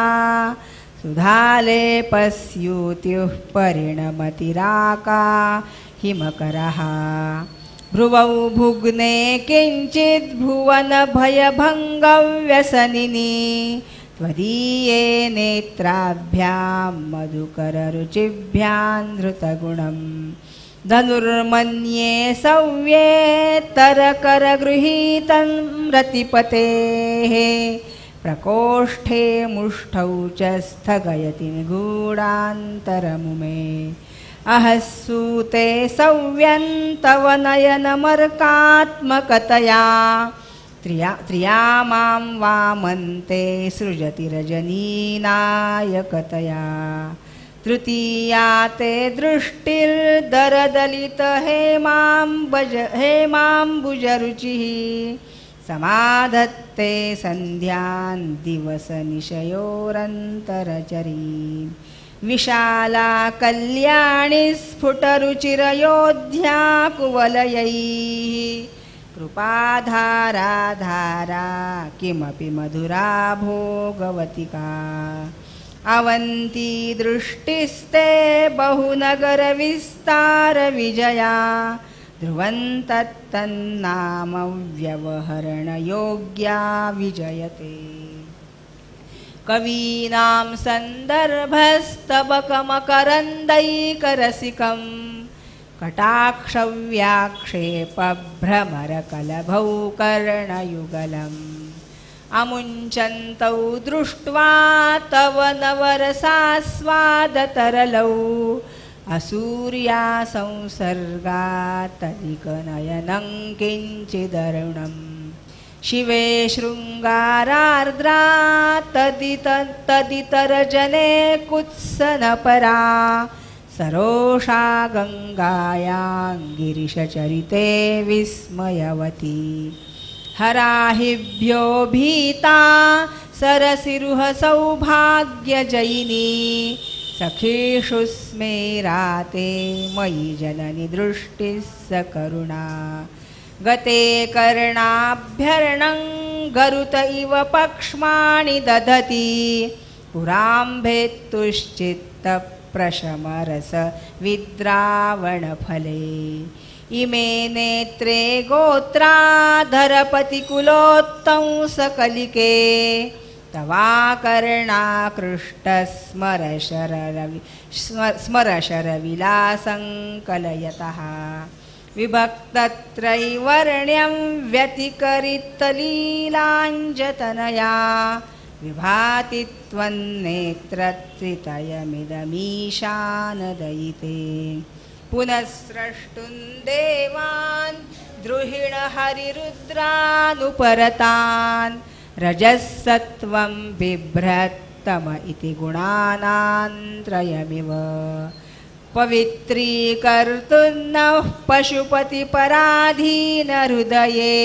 Speaker 3: सुधालेपस्यूत्युः परिणमतिराका हिमकरः भ्रुवौ भुग्ने किञ्चित् भुवनभयभङ्गव्यसनिनी त्वदीये नेत्राभ्यां मधुकररुचिभ्यां धृतगुणं धनुर्मन्ये सव्येतरकरगृहीतं रतिपतेः प्रकोष्ठे मुष्ठौ च स्थगयति निगूढान्तरमुमे अहसूते सव्यन्तव नयनमर्कात्मकतया त्रियामां वामन्ते सृजति रजनीनायकतया तृतीया ते दृष्टिर्दरदलितहेमाम्बुजरुचिः समाधत्ते सन्ध्यान् दिवसनिशयोरन्तरचरीं विशाला कल्याणी स्फुटरुचिरयोध्या कुवलयैः कृपाधारा किमपि मधुरा भोगवतिका अवन्ती दृष्टिस्ते बहुनगरविस्तारविजया ध्रुवन्तत्तन्नाम व्यवहरणयोग्या विजयते कवीनां सन्दर्भस्तबकमकरन्दैकरसिकं कटाक्षव्याक्षेपभ्रमरकलभौ कर्णयुगलम् अमुञ्चन्तौ दृष्ट्वा तव नवरसास्वादतरलौ असूर्या संसर्गात्तदिकनयनं किञ्चिदरुणम् शिवे शृङ्गारार्द्रा तदितरजने कुत्सनपरा सरोषा गङ्गायां गिरिशचरिते विस्मयवती हराहिभ्यो भीता सरसिरुह सौभाग्यजयिनी सखीषु स्मेराते मयि जननि दृष्टिः सकरुणा गते कर्णाभ्यर्णं गरुत इव पक्ष्माणि दधति पुराम्भेत्तुश्चित्तप्रशमरस विद्रावणफले इमे नेत्रे गोत्राधरपतिकुलोत्तंसकलिके तवाकर्णाकृष्टस्मरशरविलासङ्कलयतः विभक्तत्रैवर्ण्यं व्यतिकरितलीलाञ्जतनया विभाति त्वन्नेत्रत्रितयमिदमीशानदयिते पुनःस्रष्टुं देवान् द्रुहिणहरिरुद्रानुपरतान् रजःसत्त्वं बिभ्रत्तम इति गुणानान्त्रयमिव पवित्रीकर्तुर्नः पशुपतिपराधीनहृदये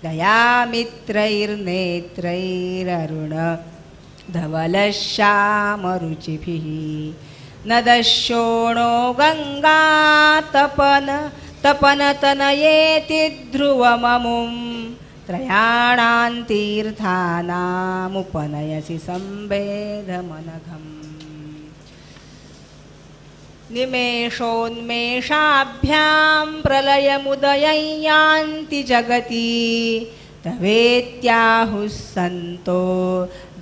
Speaker 3: दयामित्रैर्नेत्रैररुण धवलश्यामरुचिभिः न दशोणो गङ्गा तपनतनयेति ध्रुवममुं त्रयाणां तीर्थानामुपनयसि संवेदमनघम् निमेषोन्मेषाभ्यां प्रलयमुदयं यान्ति जगति तवेत्याहुः सन्तो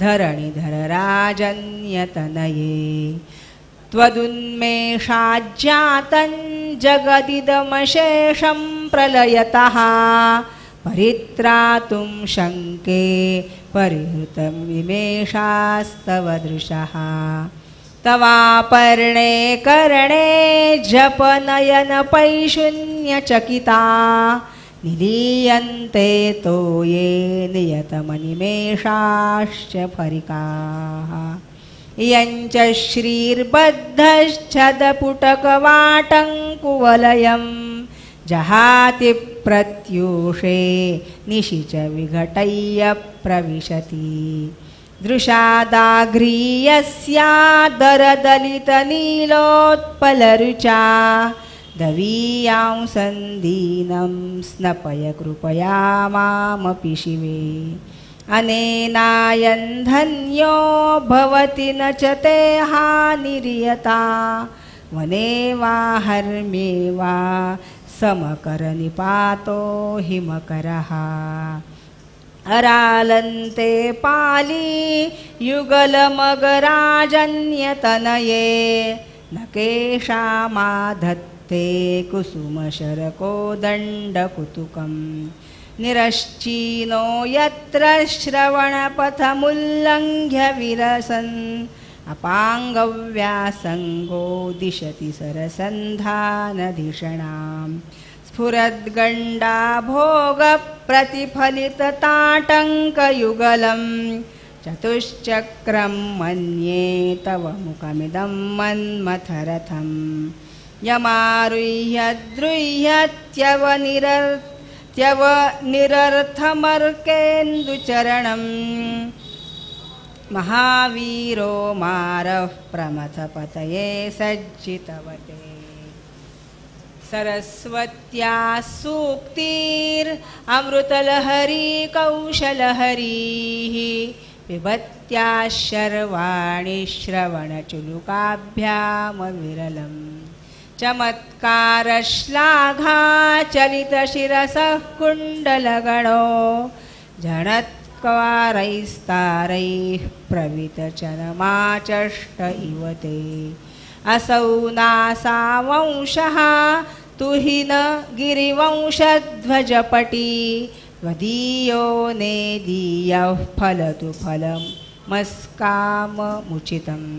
Speaker 3: धरणिधरराजन्यतनये त्वदुन्मेषाज्जातं जगदिदमशेषं प्रलयतः परित्रातुं शङ्के परिहृतं विमेषास्तव दृशः तवापर्णे कर्णे जपनयनपैशून्यचकिता निलीयन्ते तोये नियतमनिमेषाश्च फरिकाः इयञ्च श्रीर्बद्धश्चदपुटकवाटङ्कुवलयं जहाति प्रत्यूषे निशि च विघटय्य प्रविशति दृशादाघ्रीयस्यादरदलितनीलोत्पलरुचा दवीयां सन्दीनं स्नपय कृपया मामपि शिवे अनेनायन्धन्यो भवति न च ते हानिर्यता वने वा हर्म्ये वा समकरनिपातो हिमकरः अरालन्ते पाली युगलमगराजन्यतनये न केषामाधत्ते कुसुमशरकोदण्डकुतुकम् निरश्चीनो यत्र श्रवणपथमुल्लङ्घ्य विरसन् अपाङ्गव्यासङ्गो दिशति सरसन्धानधिषणां स्फुरद्गण्डा भोगप्रतिफलितताटङ्कयुगलं चतुश्चक्रं मन्ये तव मुखमिदं मन्मथरथं यमारुह्य द्रुह्यत्यवनिरर्थमर्केन्दुचरणं महावीरो मारः प्रमथपतये सज्जितवते सरस्वत्या सूक्तिरमृतलहरी कौशलहरीः पिबत्या शर्वाणि श्रवणचुलुकाभ्यामविरलम् चमत्कारश्लाघाचलितशिरसः कुण्डलगणो झणत्कारैस्तारैः प्रवितचनमाचष्ट इव ते असौ नासावंशः तुहिन गिरिवंशध्वजपटी त्वदीयो नेदीयः फलतु फलमस्काममुचितम्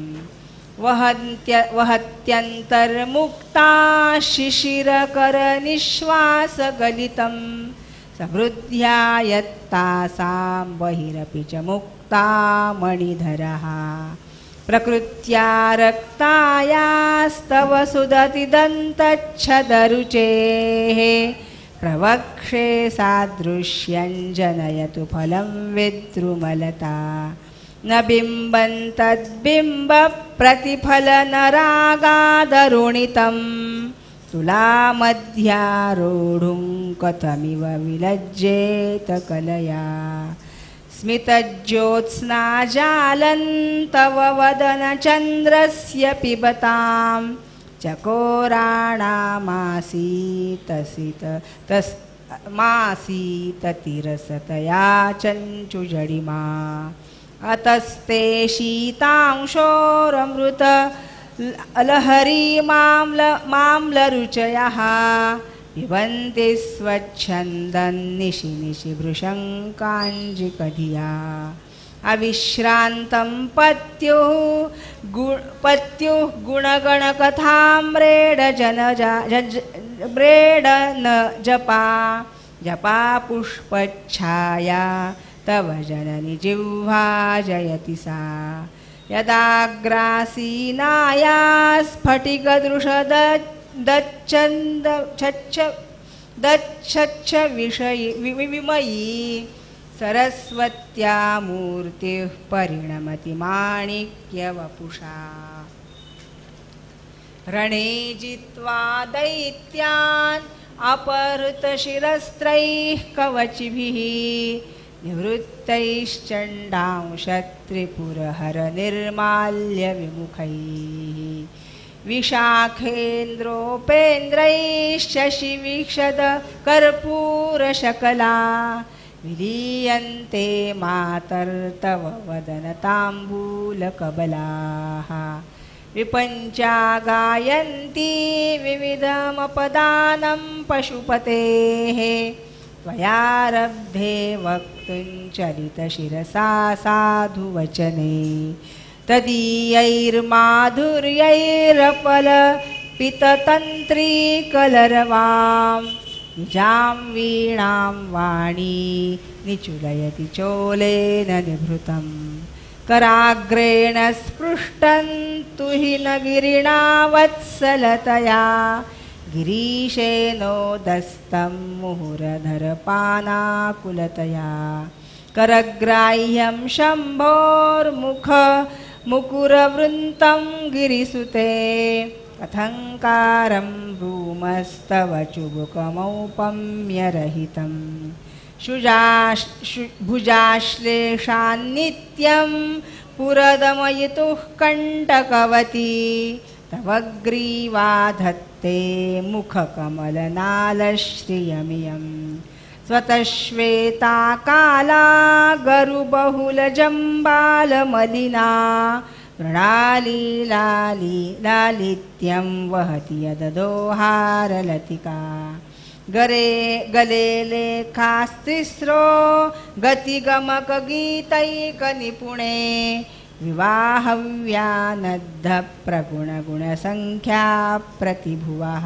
Speaker 3: वहत्यन्तर्मुक्ता शिशिरकरनिश्वासगलितं समृद्ध्या यत्तासां बहिरपि च मुक्ता मणिधरः प्रकृत्या रक्तायास्तव सुदतिदन्तच्छदरुचेः प्रवक्षे सादृश्यं जनयतु फलं विद्रुमलता न बिम्बन्तद्बिम्बप्रतिफलनरागादरुणितं तुलामध्यारोढुं कथमिव विलज्जेत कलया स्मितज्योत्स्नाजालन्तव वदनचन्द्रस्य पिबतां चकोराणामासीततिरसतया चञ्चुजडिमा अतस्ते शीतांशोरमृत माम्लरुचयः पिबन्ति स्वच्छन्दन्निशि निशि भृशङ्काञ्जिकधिया अविश्रान्तं पत्युः गुणगणकथाम्रेडन जपा जपा पुष्पच्छाया तव जननि जिह्वा जयति सा यदाग्रासीनाया स्फटिकदृशदच्छच्छ विमयी सरस्वत्या मूर्तिः परिणमति माणिक्यवपुषा रणे जित्वा दैत्यान् अपहृतशिरस्त्रैः कवचिभिः निवृत्तैश्चण्डांशत्रिपुरहरनिर्माल्यविमुखैः विशाखेन्द्रोपेन्द्रैश्शशिवीक्षद कर्पूरशकला विलीयन्ते मातर्तव वदनताम्बूलकबलाः विपञ्चा गायन्ती विविधमपदानं पशुपतेः त्वयारब्धे वक्तुं चलितशिरसा साधुवचने तदीयैर्माधुर्यैरपलपिततन्त्रीकलरवां निजां वीणां वाणी निचुलयति चोलेन निभृतं कराग्रेण स्पृष्टं तुहिनगिरिणा वत्सलतया गिरीशेनोदस्तं मुहुरधरपानाकुलतया करग्राह्यं शम्भोर्मुखमुकुरवृन्तं गिरिसुते कथङ्कारं भ्रूमस्तव चुबुकमौपम्यरहितं भुजाश्लेषान्नित्यं पुरदमयितुः कण्टकवती तव ग्रीवा धत्ते मुखकमलनालश्रियमियं स्वतश्वेता काला गरुबहुलजम्बालमलिना मृणालीलालित्यं वहति यददोहारलतिका गले लेखास्तिस्रो गतिगमकगीतैकनिपुणे विवाहव्यानद्धप्रगुणगुणसङ्ख्या प्रतिभुवः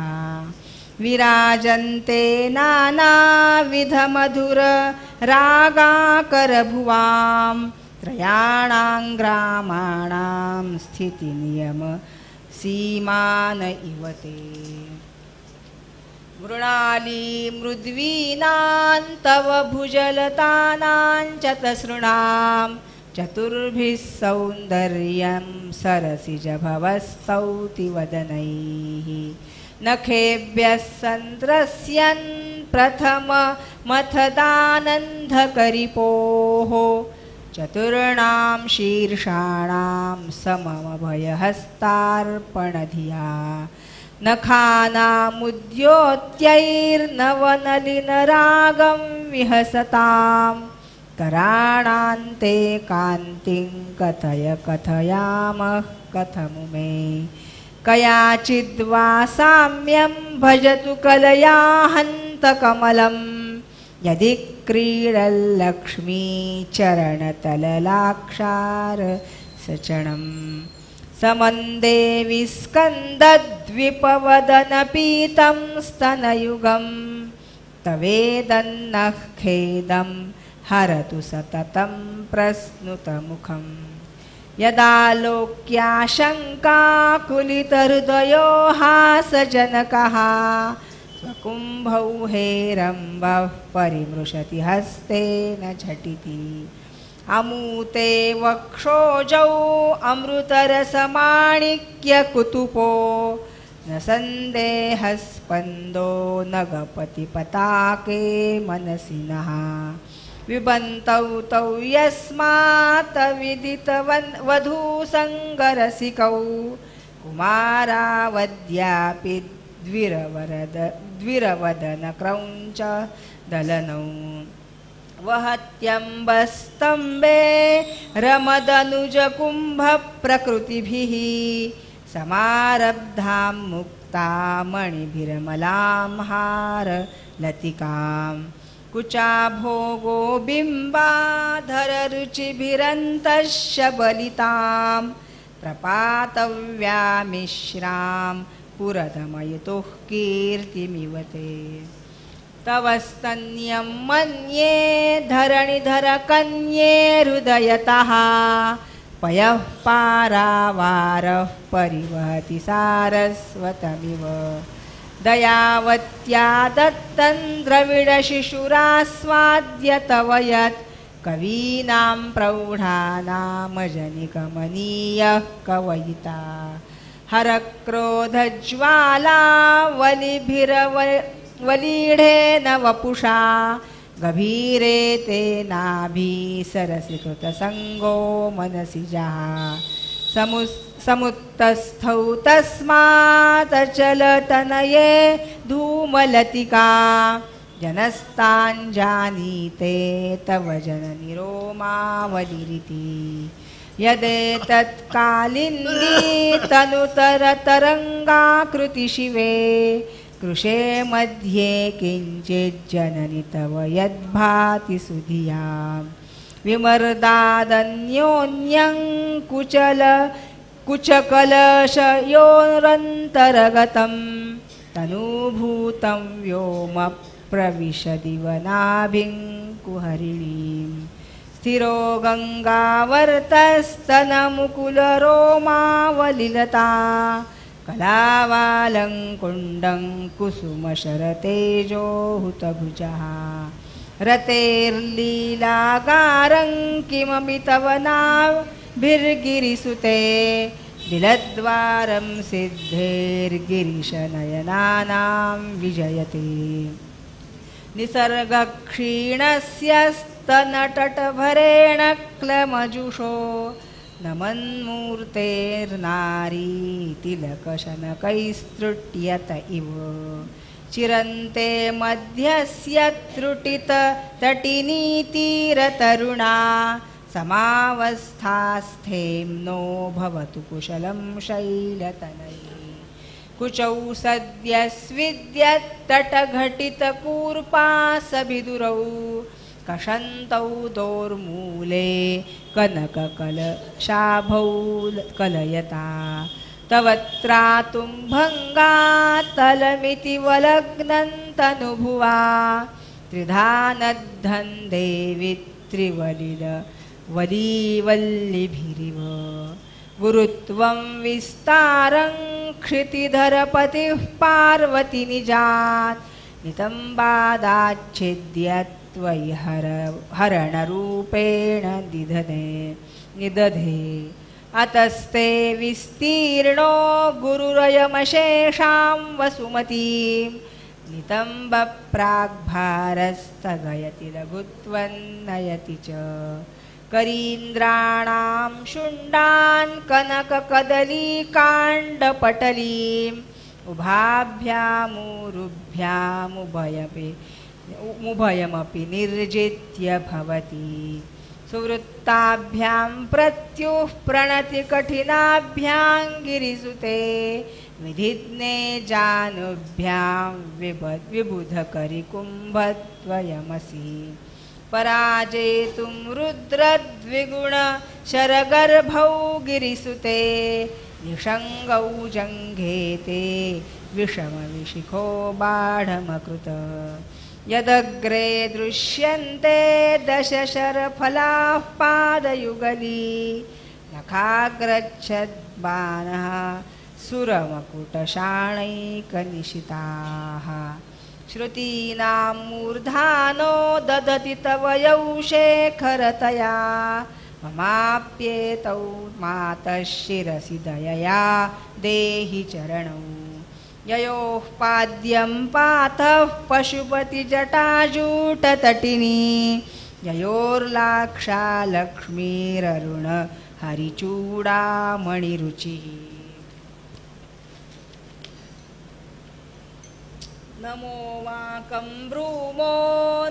Speaker 3: विराजन्ते नानाविधमधुररागाकरभुवां त्रयाणां ग्रामाणां स्थितिनियम सीमान इव ते मृणाली मृद्वीनां तव भुजलतानां चतसृणां चतुर्भिः सौन्दर्यं सरसिजभवस्तौति वदनैः नखेभ्यः सन्त्रस्यन् प्रथममथदानन्दकरिपोः चतुर्णां शीर्षाणां सममभयहस्तार्पणधिया नखानामुद्योत्यैर्नवनलिनरागं विहसतां कराणान्ते कान्तिं कथय कथयामः कथमुमे कयाचिद्वा साम्यं भजतु कलया हन्तकमलं यदि क्रीडल्लक्ष्मीचरणतललाक्षारसचणं समन्दे विस्कन्दद्विपवदनपीतं स्तनयुगं तवेदन्नः खेदं हरतु सततं प्रस्नुतमुखं यदालोक्याशङ्काकुलितहृदयो हासजनकः स्वकुम्भौ हेरम्बः परिमृशति हस्तेन झटिति अमूते वक्षोजौ अमृतरसमाणिक्यकुतुपो न सन्देहस्पन्दो नगपतिपताके मनसि नः विबन्तौ तौ यस्मात् विदितवधूसङ्गरसिकौ कुमारावद्यापि द्विरवदनक्रौञ्च दलनौ वहत्यम्बस्तम्बे रमदनुजकुम्भप्रकृतिभिः समारब्धां मुक्तामणिभिरमलां हारलतिकां कुचाभोगो बिम्बाधररुचिभिरन्तश्शबलितां प्रपातव्यामिश्रां पुरतमयतुः कीर्तिमिव ते तव स्तन्यं मन्ये धरणिधरकन्ये हृदयतः पयः पारावारः परिवहति सारस्वतमिव दयावत्या दत्तं द्रविडशिशुरास्वाद्य तव यत् कवीनां प्रौढानामजनिकमनीयः कवयिता हरक्रोधज्वाला वलीढेन वपुषा गभीरे तेनाभि सरसीकृतसङ्गो मनसि जहा समुत्तस्थौ तस्मादचलतनये धूमलतिका जनस्ताञ्जानीते तव जननि रोमावलिरिति यदेतत्कालिन्दी तनुतरतरङ्गाकृतिशिवे कृशे मध्ये किञ्चिज्जननि तव यद्भाति सुधियां विमर्दादन्योन्यं कुचकलशयोरन्तरगतं तनुभूतं व्योमप्रविशदिवनाभिं कुहरिणीं स्थिरो गङ्गावर्तस्तनमुकुलरोमावलिलता कलावालङ्कुण्डं कुसुमशरतेजो हुतभुजः रतेर्लीलागारं किमपि तव नाभिर्गिरिसुते दिलद्वारं सिद्धेर्गिरिशनयनानां विजयते निसर्गक्षीणस्य स्तनटटभरेण क्लमजुषो नमन्मूर्तेर्नारी तिलकशनकैस्तृट्यत इव चिरन्ते मध्यस्य त्रुटिततटिनीतीरतरुणा समावस्थास्थेम्नो भवतु कुशलं शैलतनये कुचौ सद्यस्विद्यत्तटघटितकूर्पासभिदुरौ कषन्तौ दोर्मूले कनककलशाभौ कलयता तव त्रातुं भङ्गातलमिति वलग्नन्तनुभुवा त्रिधा नद्धं देवि त्रिवलिवल्लिभिरिव गुरुत्वं विस्तारं क्षितिधरपतिः पार्वती निजात् नितम्बादाच्छिद्य त्वयि हरणरूपेण निदधे अतस्ते विस्तीर्णो गुरुरयमशेषां वसुमतीं नितम्बप्राग्भारस्तगयति लघुत्वं नयति च करीन्द्राणां शुण्डान् कनककदलीकाण्डपटलीम् उभयमपि निर्जित्य भवति सुवृत्ताभ्यां प्रत्युः प्रणतिकठिनाभ्यां गिरिसुते विधिज्ञे जानुभ्यां विबुधकरिकुम्भत्वयमसि पराजेतुं रुद्रद्विगुणशरगर्भौ गिरिसुते निषङ्गौ जङ्घेते विषमविशिखो बाढमकृत यदग्रे दृश्यन्ते दशशरफलाः पादयुगली नखाग्रच्छद्बाणः सुरमकुटशाणैकनिशिताः श्रुतीनां मूर्धानो ददति तव यौशेखरतया ममाप्येतौ मातः शिरसि दयया देहि चरणौ ययोः पाद्यं पातः पशुपतिजटाजूटतटिनी ययोर्लाक्षा लक्ष्मीररुण हरिचूडामणिरुचिः नमो वाकं ब्रूमो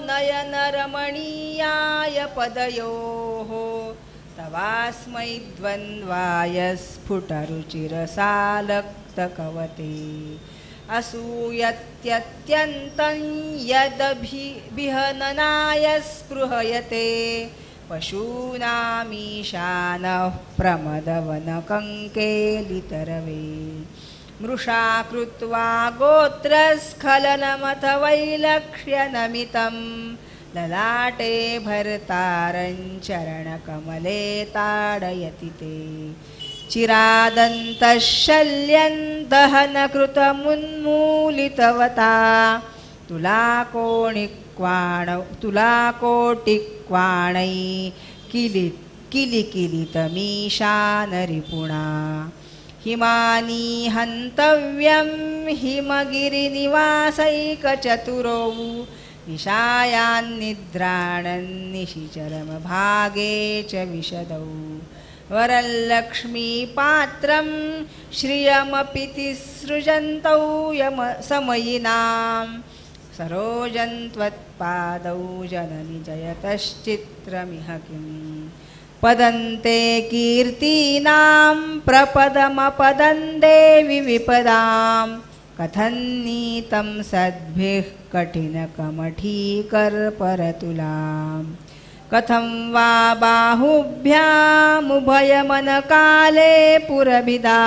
Speaker 3: नयनरमणीयाय पदयोः तवास्मै द्वन्द्वाय स्फुटरुचिरसालक्तकवते असूयत्यत्यन्तं यदभिहननाय स्पृहयते पशूनामीशानः प्रमदवनकङ्केलितरवे मृषा कृत्वा गोत्रस्खलनमथ वैलक्ष्यनमितं ललाटे भर्तारं चरणकमले ताडयति ते चिरादन्तः शल्यन्तहनकृतमुन्मूलितवता तुलाकोटिक्वाणै किलिकिलितमीशानरिपुणा हिमानी हन्तव्यं हिमगिरिनिवासैकचतुरौ निशायान्निद्राणन्निशिचरमभागे च विशदौ वरलक्ष्मीपात्रं श्रियमपि तिसृजन्तौ समयिनां सरोजं त्वत्पादौ जननि जयतश्चित्रमिह किम् पदन्ते कीर्तीनां प्रपदमपदं देवि विपदां कथन्नीतं सद्भिः कठिनकमठीकर्परतुलां कथं वा बाहुभ्यामुभयमनकाले पुरभिदा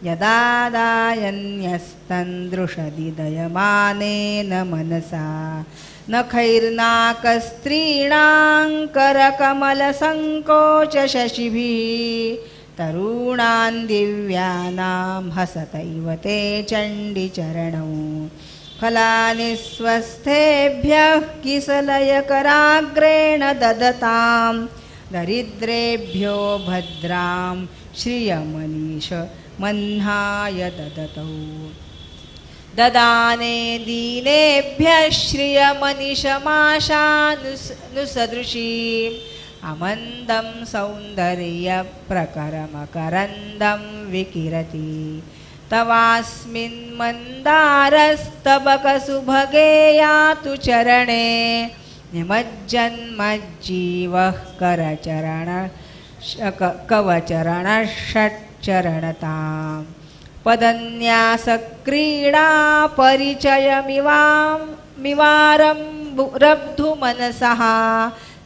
Speaker 3: यदा दायन्यस्तन्दृशदि दयमानेन मनसा नखैर्नाकस्त्रीणां करकमलसङ्कोचशशिभिः तरूणान् दिव्यानां हसतैव ते चण्डिचरणौ फलानि स्वस्थेभ्यः किसलयकराग्रेण ददतां दरिद्रेभ्यो भद्रां श्रियमनीश मह्नाय ददतौ ददाने दीनेभ्यः श्रियमनिशमाशानुसदृशीम् अमन्दं सौन्दर्यप्रकरमकरन्दं विकिरति तवास्मिन् मन्दारस्तबकसुभगे यातु चरणे निमज्जन्मज्जीवः कवचरणषट्चरणताम् पदन्यासक्रीडा परिचयमिवारं रब्धुमनसः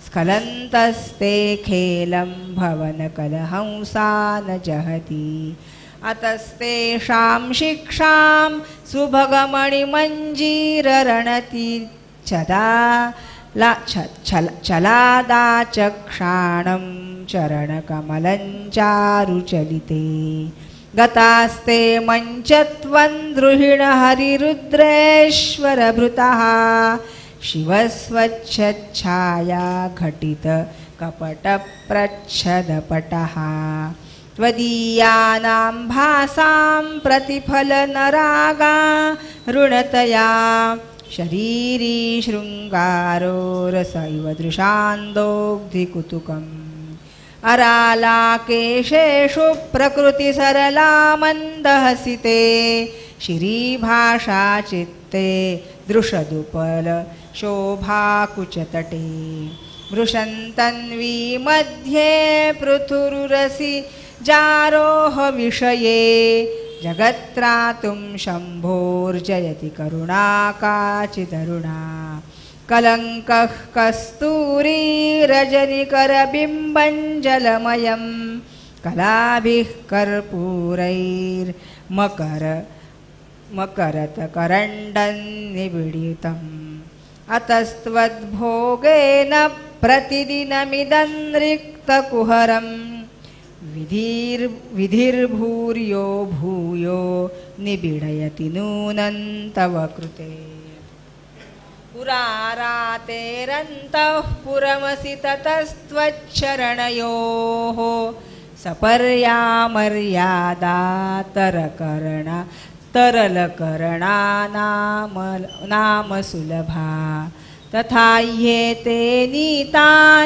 Speaker 3: स्खलन्तस्ते खेलं भवनकलहंसा न जहति अतस्तेषां शिक्षां सुभगमणिमञ्जीररणति चलादाचक्षाणं चरणकमलं चारुचलिते गतास्ते मञ्चत्वं द्रुहिण हरिरुद्रेश्वरभृतः शिवस्वच्छच्छाया घटित कपटप्रच्छदपटः त्वदीयानां भासां प्रतिफलनरागा ऋणतया शरीरी शृङ्गारो रस इव दृशान्दोग्धिकुतुकम् अरालाकेशेषु प्रकृतिसरला मन्दहसिते शिरीभाषा चित्ते दृशदुपल शोभाकुचतटे वृषन्तन्वी मध्ये पृथुरुरसि जारोह विषये जगत्रातुं शम्भोर्जयति करुणा काचिदरुणा कलङ्कः कस्तूरी रजनिकरबिम्बञ्जलमयं कलाभिः मकरतकरण्डन्निबिडितम् अतस्त्वद्भोगेन प्रतिदिनमिदं रिक्तकुहरं विधिर्भूर्यो भूयो निबिडयति नूनं तव कृते पुरारातेरन्तः पुरमसि ततस्त्वच्छरणयोः सपर्यामर्यादा तरलकरणा नाम सुलभा तथा ह्येते नीताः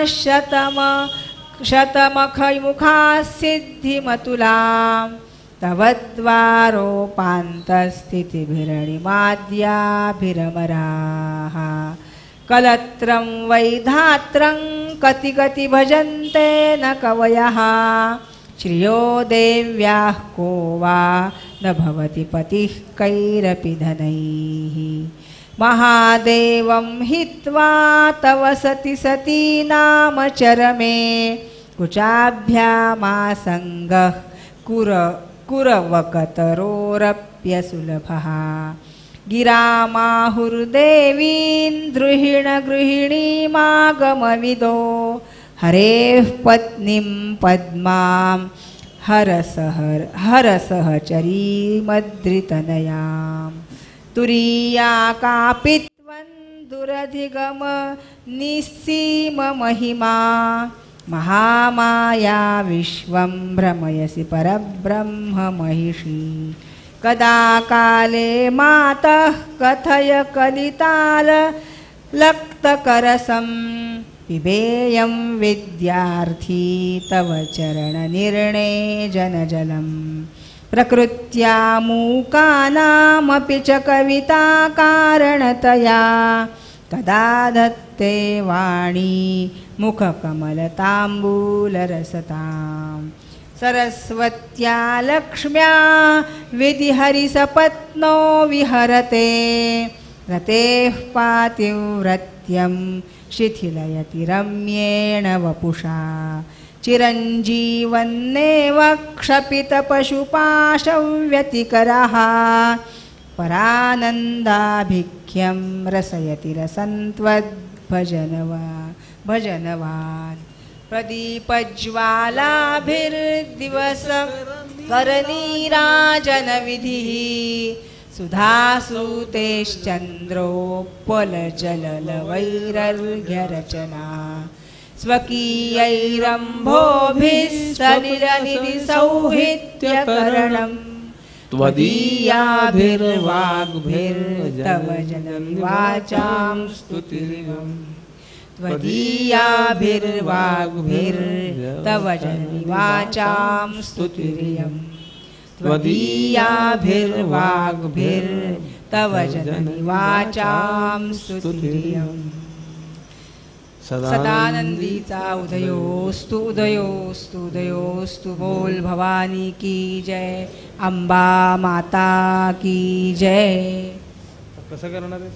Speaker 3: शतमखमुखाः सिद्धिमतुलाम् तव द्वारोपान्तस्थितिभिरणिमाद्याभिरमराः कलत्रं वैधात्रं कति भजन्ते न कवयः श्रियो देव्याः को वा न भवति पतिः कैरपि धनैः महादेवं हित्वा तव सती नाम चरमे कुचाभ्यामासङ्गः कुरवकतरोरप्यसुलभः गिरामाहुर्देवीन् गृहिणीमागमविदो हरेः पत्नीं पद्मां हरसहचरीमद्रितनयां तुरीया कापि त्वं दुरधिगम निस्सीममहिमा महामाया विश्वं भ्रमयसि परब्रह्म महिषी कदा काले मातः कथय कलिताल लक्तकरसं पिबेयं विद्यार्थी तव चरणनिर्णे जनजलं प्रकृत्या मूकानामपि च कविता कारणतया कदा दत्ते वाणी मुखकमलताम्बूलरसतां सरस्वत्या लक्ष्म्या विधिहरिसपत्नो विहरते रतेः पातिव्रत्यं शिथिलयति रम्येण वपुषा चिरञ्जीवन्नेव क्षपितपशुपाशव्यतिकरः परानन्दाभिख्यं रसयति रसन्त्वद्भजनवान् प्रदीपज्वालाभिर्दिवसकरनीराजनविधिः सुधासूतेश्चन्द्रोपलजललवैरर्घ्यरचना स्वकीयैरम्भोभिः सलिलनिधिसौहित्यकरणं त्वदीयाभिर्वाग्भिर्तव जननिवाचां स्तुतिरियम् त्वदीयाभिर्वाग्भिर्तव जननिवाचां स्तुतिरियम् त्वदीयाभिर्वाग्भिर्तव जननिवाचां स्तुतिरियम् सदानंदीचा उदयोस्तु उदयोस्तु उदयोस्तु बोल भवानी की जय अंबा माता की जय.
Speaker 2: कसं करणार आहे?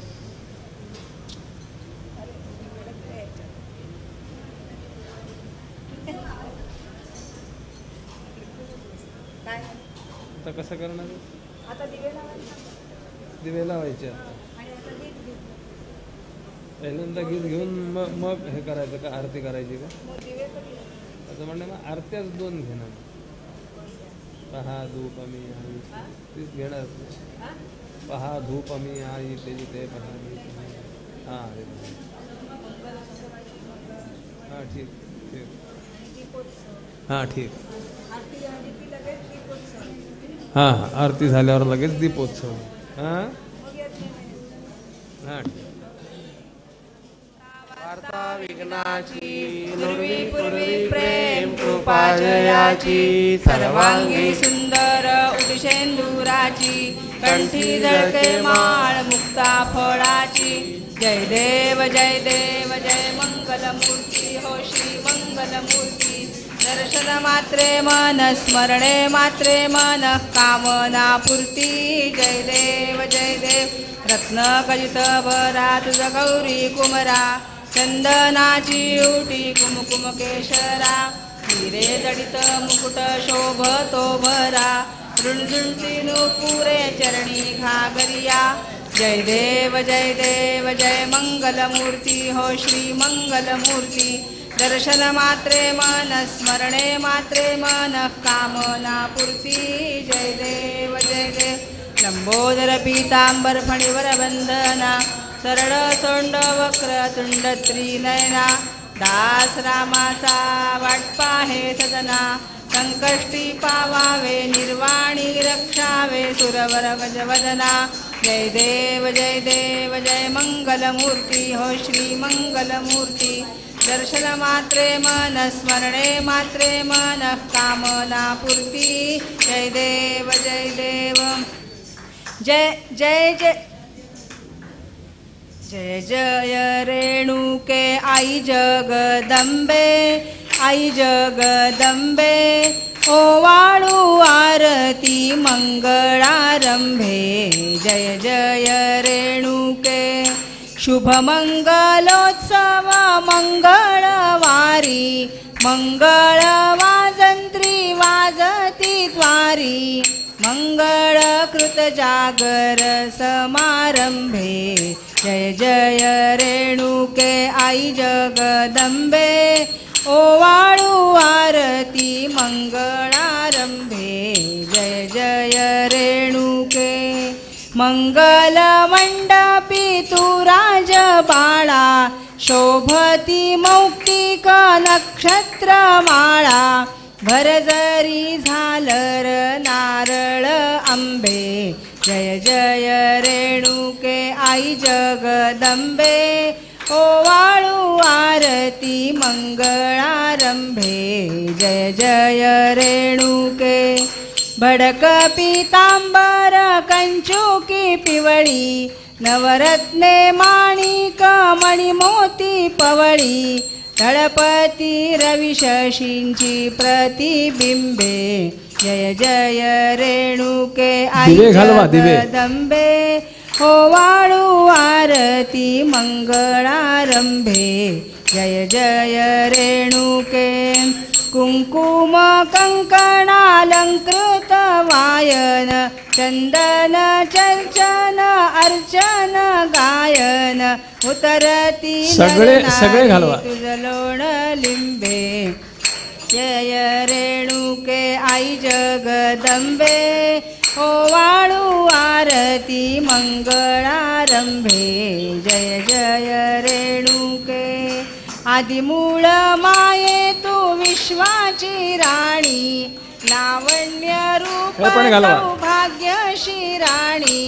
Speaker 2: आता कसं करणार आहे?
Speaker 3: आता
Speaker 2: दिवे लावायचे. पहिल्यांदा गीत घेऊन मग हे करायचं का? आरती करायची का? असं म्हणणं मग आरत्याच दोन घेणार. पहा धूप आम्ही आई तीच घेणार. पहा धूप आम्ही आई त्याची ते पहा. हां हां ठीक ठीक हां ठीक. हां आरती झाल्यावर लगेच दीपोत्सव. हां
Speaker 4: वार्ता विघ्नाची पूर्वी पूर्वी प्रेम कृपा जयाची
Speaker 3: सर्वांगी सुंदर उदशेंदुराची कंठी झळके माळ मुक्ता फळाची जय देव जय देव जय मंगलमूर्ती हो श्री मंगलमूर्ती दर्शन मात्रे मन स्मरणे मात्रे मन कामना पूर्ती जय देव रत्न कजित भरा तुझ गौरी कुमरा चंदनाची उटी कुमकुम केशरा हिरे जडित मुकुट शोभतो भरा रुणझुणती नुपुरे चरणी घागरिया जय देव जय मंगलमूर्ती हो श्री मंगलमूर्ती दर्शन मात्रे मन स्मरणे मात्रे मन कामना पूर्ती जय देव लंबोदर पीतांबर फणीवर बंधना सरळ सोंड वक्र तुंड त्रिनयना दास रामाचा वाटपा हे सदना संकष्टी पावावे निर्वाणी रक्षावे सुरवर गजवदना जय देव जय मंगलमूर्ती हो श्री मंगलमूर्ती दर्शन मात्रे मन स्मरणे मात्रे मन कामना पूर्ती जय देव जय जय जय जय रेणुके आई जगदंबे ओवाळू आरती मंगळारंभे जय जय रेणुके शुभ मंगलोत्सव मंगळवारी मंगळ वाजंत्री वाजती द्वारी मंगळकृत जागर समारंभे जय जय रेणुके आई जगदंबे ओवाळू आरती मंगळारंभे जय जय रेणुके मंगल मंडपी तू राज बाळा शोभती मौक्तिक नक्षत्र माळा भरजरी झालर नारळ आंबे जय जय रेणुके आई जगदंबे ओवाळू आरती मंगळारंभे जय जय रेणुके भडक पीतांबर कंचुकी पिवळी नवरत्ने माणिक मणिमोती पवळी तळपती रवी शशींची प्रतिबिंबे जय जय रेणुके आई जगदंबे ओवाळू आरती मंगळारंभे जय जय रेणुके कुंकुम कंकणालंकृत वायन चंदन चर्चन अर्चन गायन उतरती
Speaker 2: सगळे घालवा
Speaker 3: तुझ लोण लिंबे जय रेणुके आई जगदंबे ओवाळू आरती मंगळारंभे जय जय रेणुके आदिमूळ माये तू विश्वाची राणी लावण्य रूप सौभाग्यशी राणी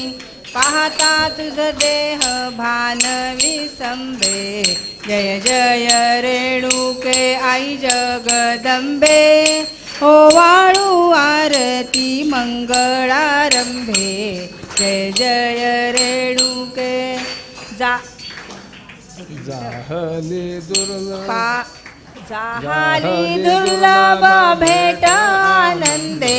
Speaker 3: पाहता तुझ देह भान विसंबे जय जय रेणुके आई जगदंबे ओवाळू आरती मंगळारंभे जय जय रेणुके जाहली दुर्लभ भेट आनंदे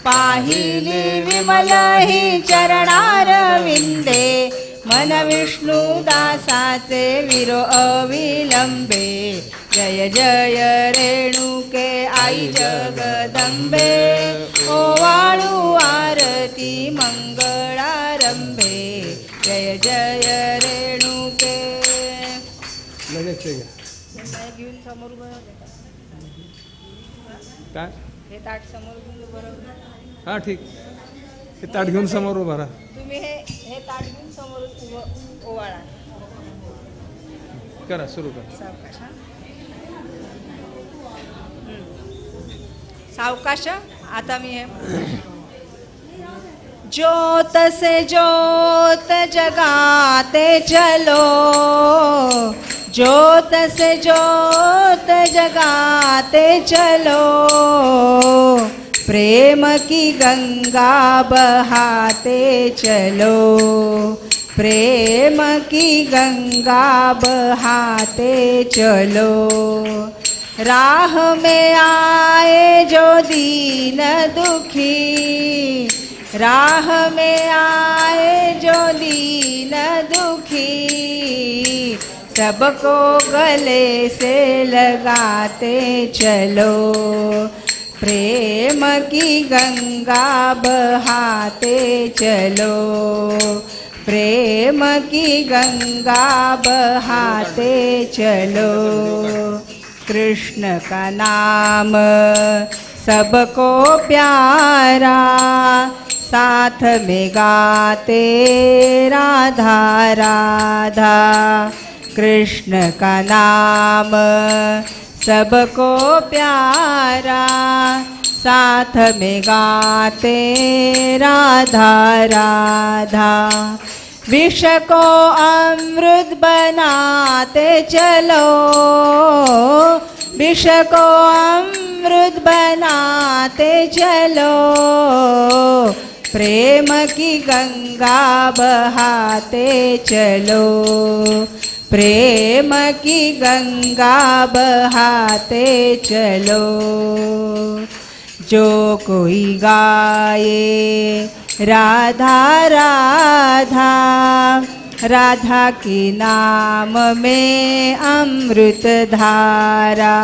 Speaker 3: पाहिली विमल ही चरणारविंदे मन विष्णू दासाचे विरो अविलंबे जय जय रेणुके आई जगदंबे ओवाळू आरती मंगळारंभे जय जय रेणुके घेऊन समोर
Speaker 2: काय
Speaker 3: हे ताट समोर घेऊन बरोबर.
Speaker 2: हां ठीक. हे ताट घेऊन समोर उभा राहा.
Speaker 3: तुम्ही हे ताट घेऊन समोर ओवाळा.
Speaker 2: करा सुरू करा.
Speaker 3: सावकाश. सावकाश. आता मी हे
Speaker 1: ज्योत से ज्योत जगाते चलो, ज्योत से ज्योत जगाते चलो, प्रेम की गंगा बहाते चलो, प्रेम की गंगा बहाते चलो। राह में आए जो दीन दुखी, राह में आए जो दीन दुखी, सबको गले से लगाते चलो, प्रेम की गंगा बहाते चलो, प्रेम की गंगा बहाते चलो। कृष्ण का नाम सबको प्यारा, साथ में गाते राधा राधा। कृष्ण का नाम सबको प्यारा, साथ में गाते राधा राधा। विष को अमृत बनाते चलो, विष को अमृत बनाते चलो, प्रेम की गंगा बहाते चलो, प्रेम की गंगा बहाते चलो। जो कोई गाए राधा राधा, राधा के नाम में अमृत धारा।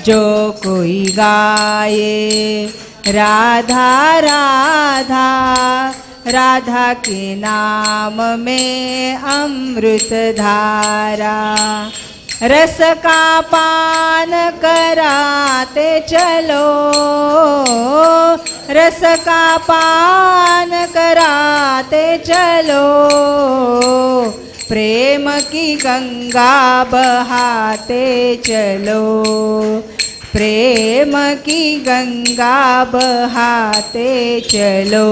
Speaker 1: जो कोई गाए राधा राधा, राधा के नाम में अमृत धारा। रस का पान कराते चलो, रस का पान कराते चलो, प्रेम की गंगा बहाते चलो, प्रेम की गंगा बहाते चलो।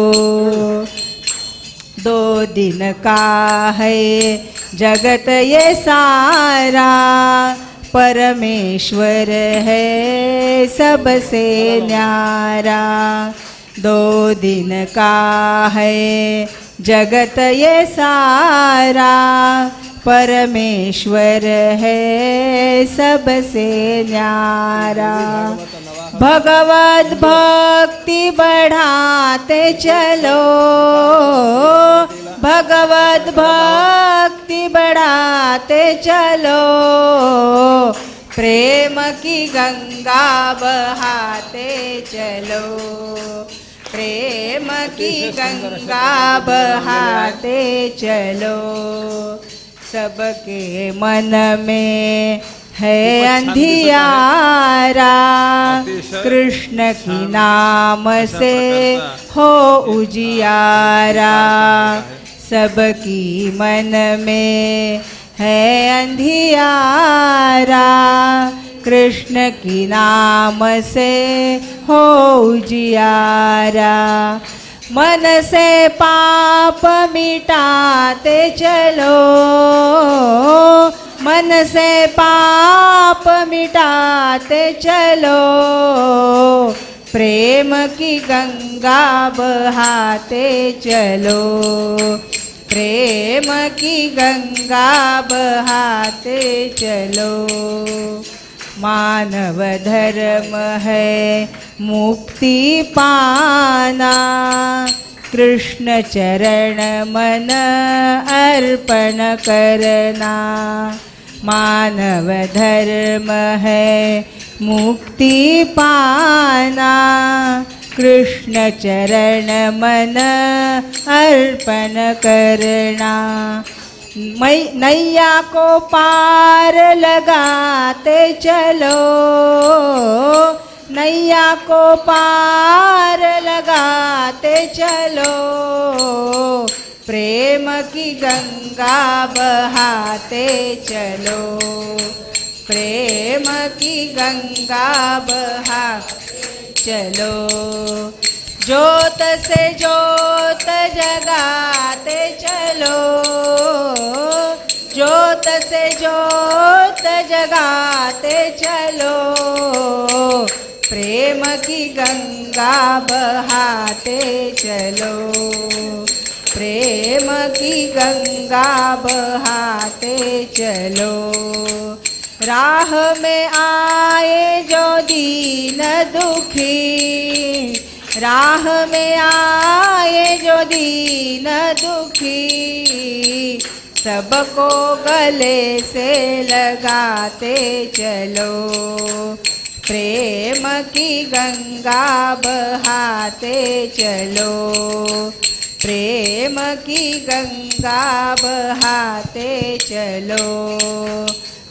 Speaker 1: 2 दिन का है जगत ये सारा, परमेश्वर है सबसे न्यारा। 2 दिन का है जगत ये सारा, परमेश्वर है सबसे न्यारा। भगवत भक्ति बढ़ाते चलो, भगवत भक्ति बढ़ाते चलो, प्रेम की गंगा बहाते चलो, प्रेम की गंगा बहाते चलो। सबके मन में है अंधियारा, कृष्ण की नाम से हो उजियारा। सबकी मन में है अंधियारा, कृष्ण की नाम से हो उजियारा। मन से पाप मिटाते चलो, मन से पाप मिटाते चलो, प्रेम की गंगा बहाते चलो, प्रेम की गंगा बहाते चलो। मानव धर्म है मुक्ति पाना, कृष्ण चरण मन अर्पण करना। मानव धर्म है मुक्ति पाना, कृष्ण चरण मन अर्पण करना। नैया को पार लगाते चलो, नैया को पार लगाते चलो, प्रेम की गंगा बहाते चलो, प्रेम की गंगा बहाते चलो। ज्योत से ज्योत जगाते चलो, ज्योत से ज्योत जगाते चलो, प्रेम की गंगा बहाते चलो, प्रेम की गंगा बहाते चलो। राह में आए जो दीन दुखी, राह में आए जो दीन दुखी, सबको गले से लगाते चलो, प्रेम की गंगा बहाते चलो, प्रेम की गंगा बहाते चलो,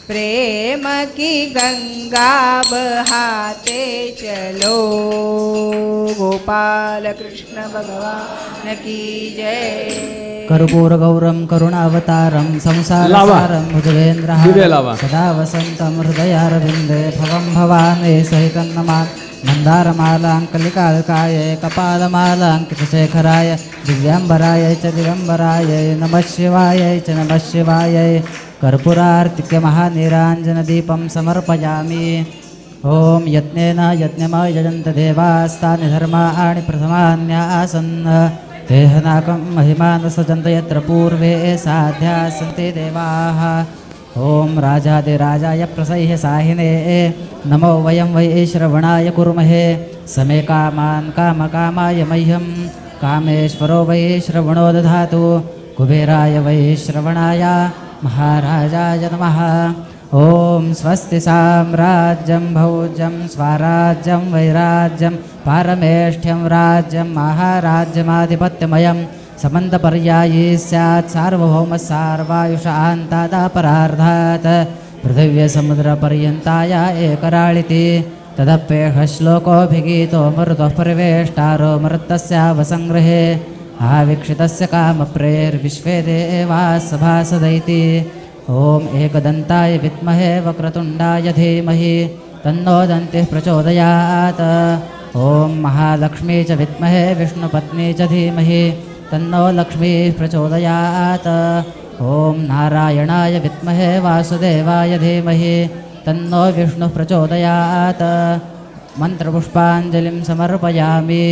Speaker 1: प्रेम की गंगा बहाते चलो। गोपाल कृष्ण भगवान की जय।
Speaker 5: कर्पूरगौरं करुणावतारं संसारसारं भुजगेन्द्रहारं सदा वसन्तं हृदयारविन्दे भवं भवानी सहितं नमामि। मन्दारमालाङ्कलिकालकाय कपालमालाङ्कितशेखराय दिव्याम्बराय च दिगम्बराय नमः शिवाय च नमः शिवाय। कर्पूरार्तिक्य महानीराञ्जनदीपं समर्पयामि। ॐ यज्ञेन यज्ञमयजन्त देवास्तानि धर्माणि प्रथमान्यासन् देहनाकं महिमान् सजन्त यत्र पूर्वे साध्या सन्ति देवाः। ॐ राजादिराजाय प्रसह्य साहिने नमो वयं वै श्रवणाय कुर्महे। समे कामान् कामकामाय मह्यं कामेश्वरो वै श्रवणो दधातु। कुबेराय वै श्रवणाय महाराजाय नमः। ॐ स्वस्ति साम्राज्यं भौज्यं स्वराज्यं वैराज्यं पारमेष्ठ्यं राज्यं महाराज्यमाधिपत्यमयं समन्तपर्यायी स्यात् सार्वभौमः सार्वायुषान्तादापरार्धात् पृथिव्यसमुद्रपर्यन्ताय एकराळिति तदप्येह श्लोकोऽभिगीतो मरुतः परिवेष्टारो मरुत्तस्यावसङ्ग्रहे आवीक्षितस्य कामप्रेर्विश्वे देवाः सभासदैति। ॐ एकदन्ताय विद्महे वक्रतुण्डाय धीमहि तन्नो दन्तिः प्रचोदयात्। ॐ महालक्ष्मी च विद्महे विष्णुपत्नी च धीमहि तन्नो लक्ष्मीः प्रचोदयात्। ॐ नारायणाय विद्महे वासुदेवाय धीमहि तन्नो विष्णुः प्रचोदयात्। मंत्रपुष्पांजलिं समर्पयामि।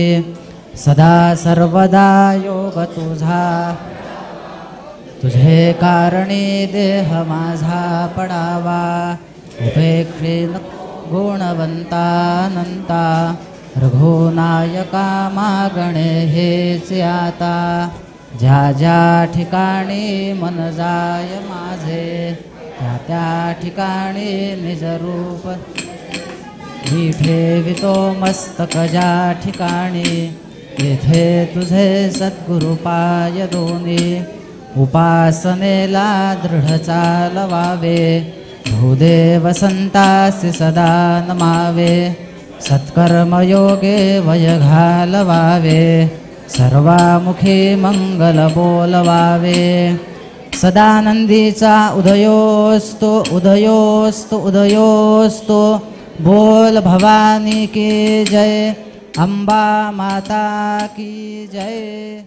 Speaker 5: सदा सर्वदा योग तुझा, तुझे कारणी देह माझा पडावा। उपेक्षित गुणवंतानंता रघुनायका मागणे हेच आता। ज्या ज्या ठिकाणी मन जाय माझे त्या त्या ठिकाणी निजरूप मी ठेवितो मस्तक ज्या ठिकाणी तेथे तुझे सद्गुरुपाय दोन्ही। उपासनेला दृढ चालवावे भूदेव संतासी सदा नमावे। सत्कर्मयोगे वय घालवावे सर्वामुखी मंगल बोलवावे। सदानंदीचा उदयोस्तु उदयोस्तु उदयोस्तु बोल भवानी की जय। अंबा माता की जय।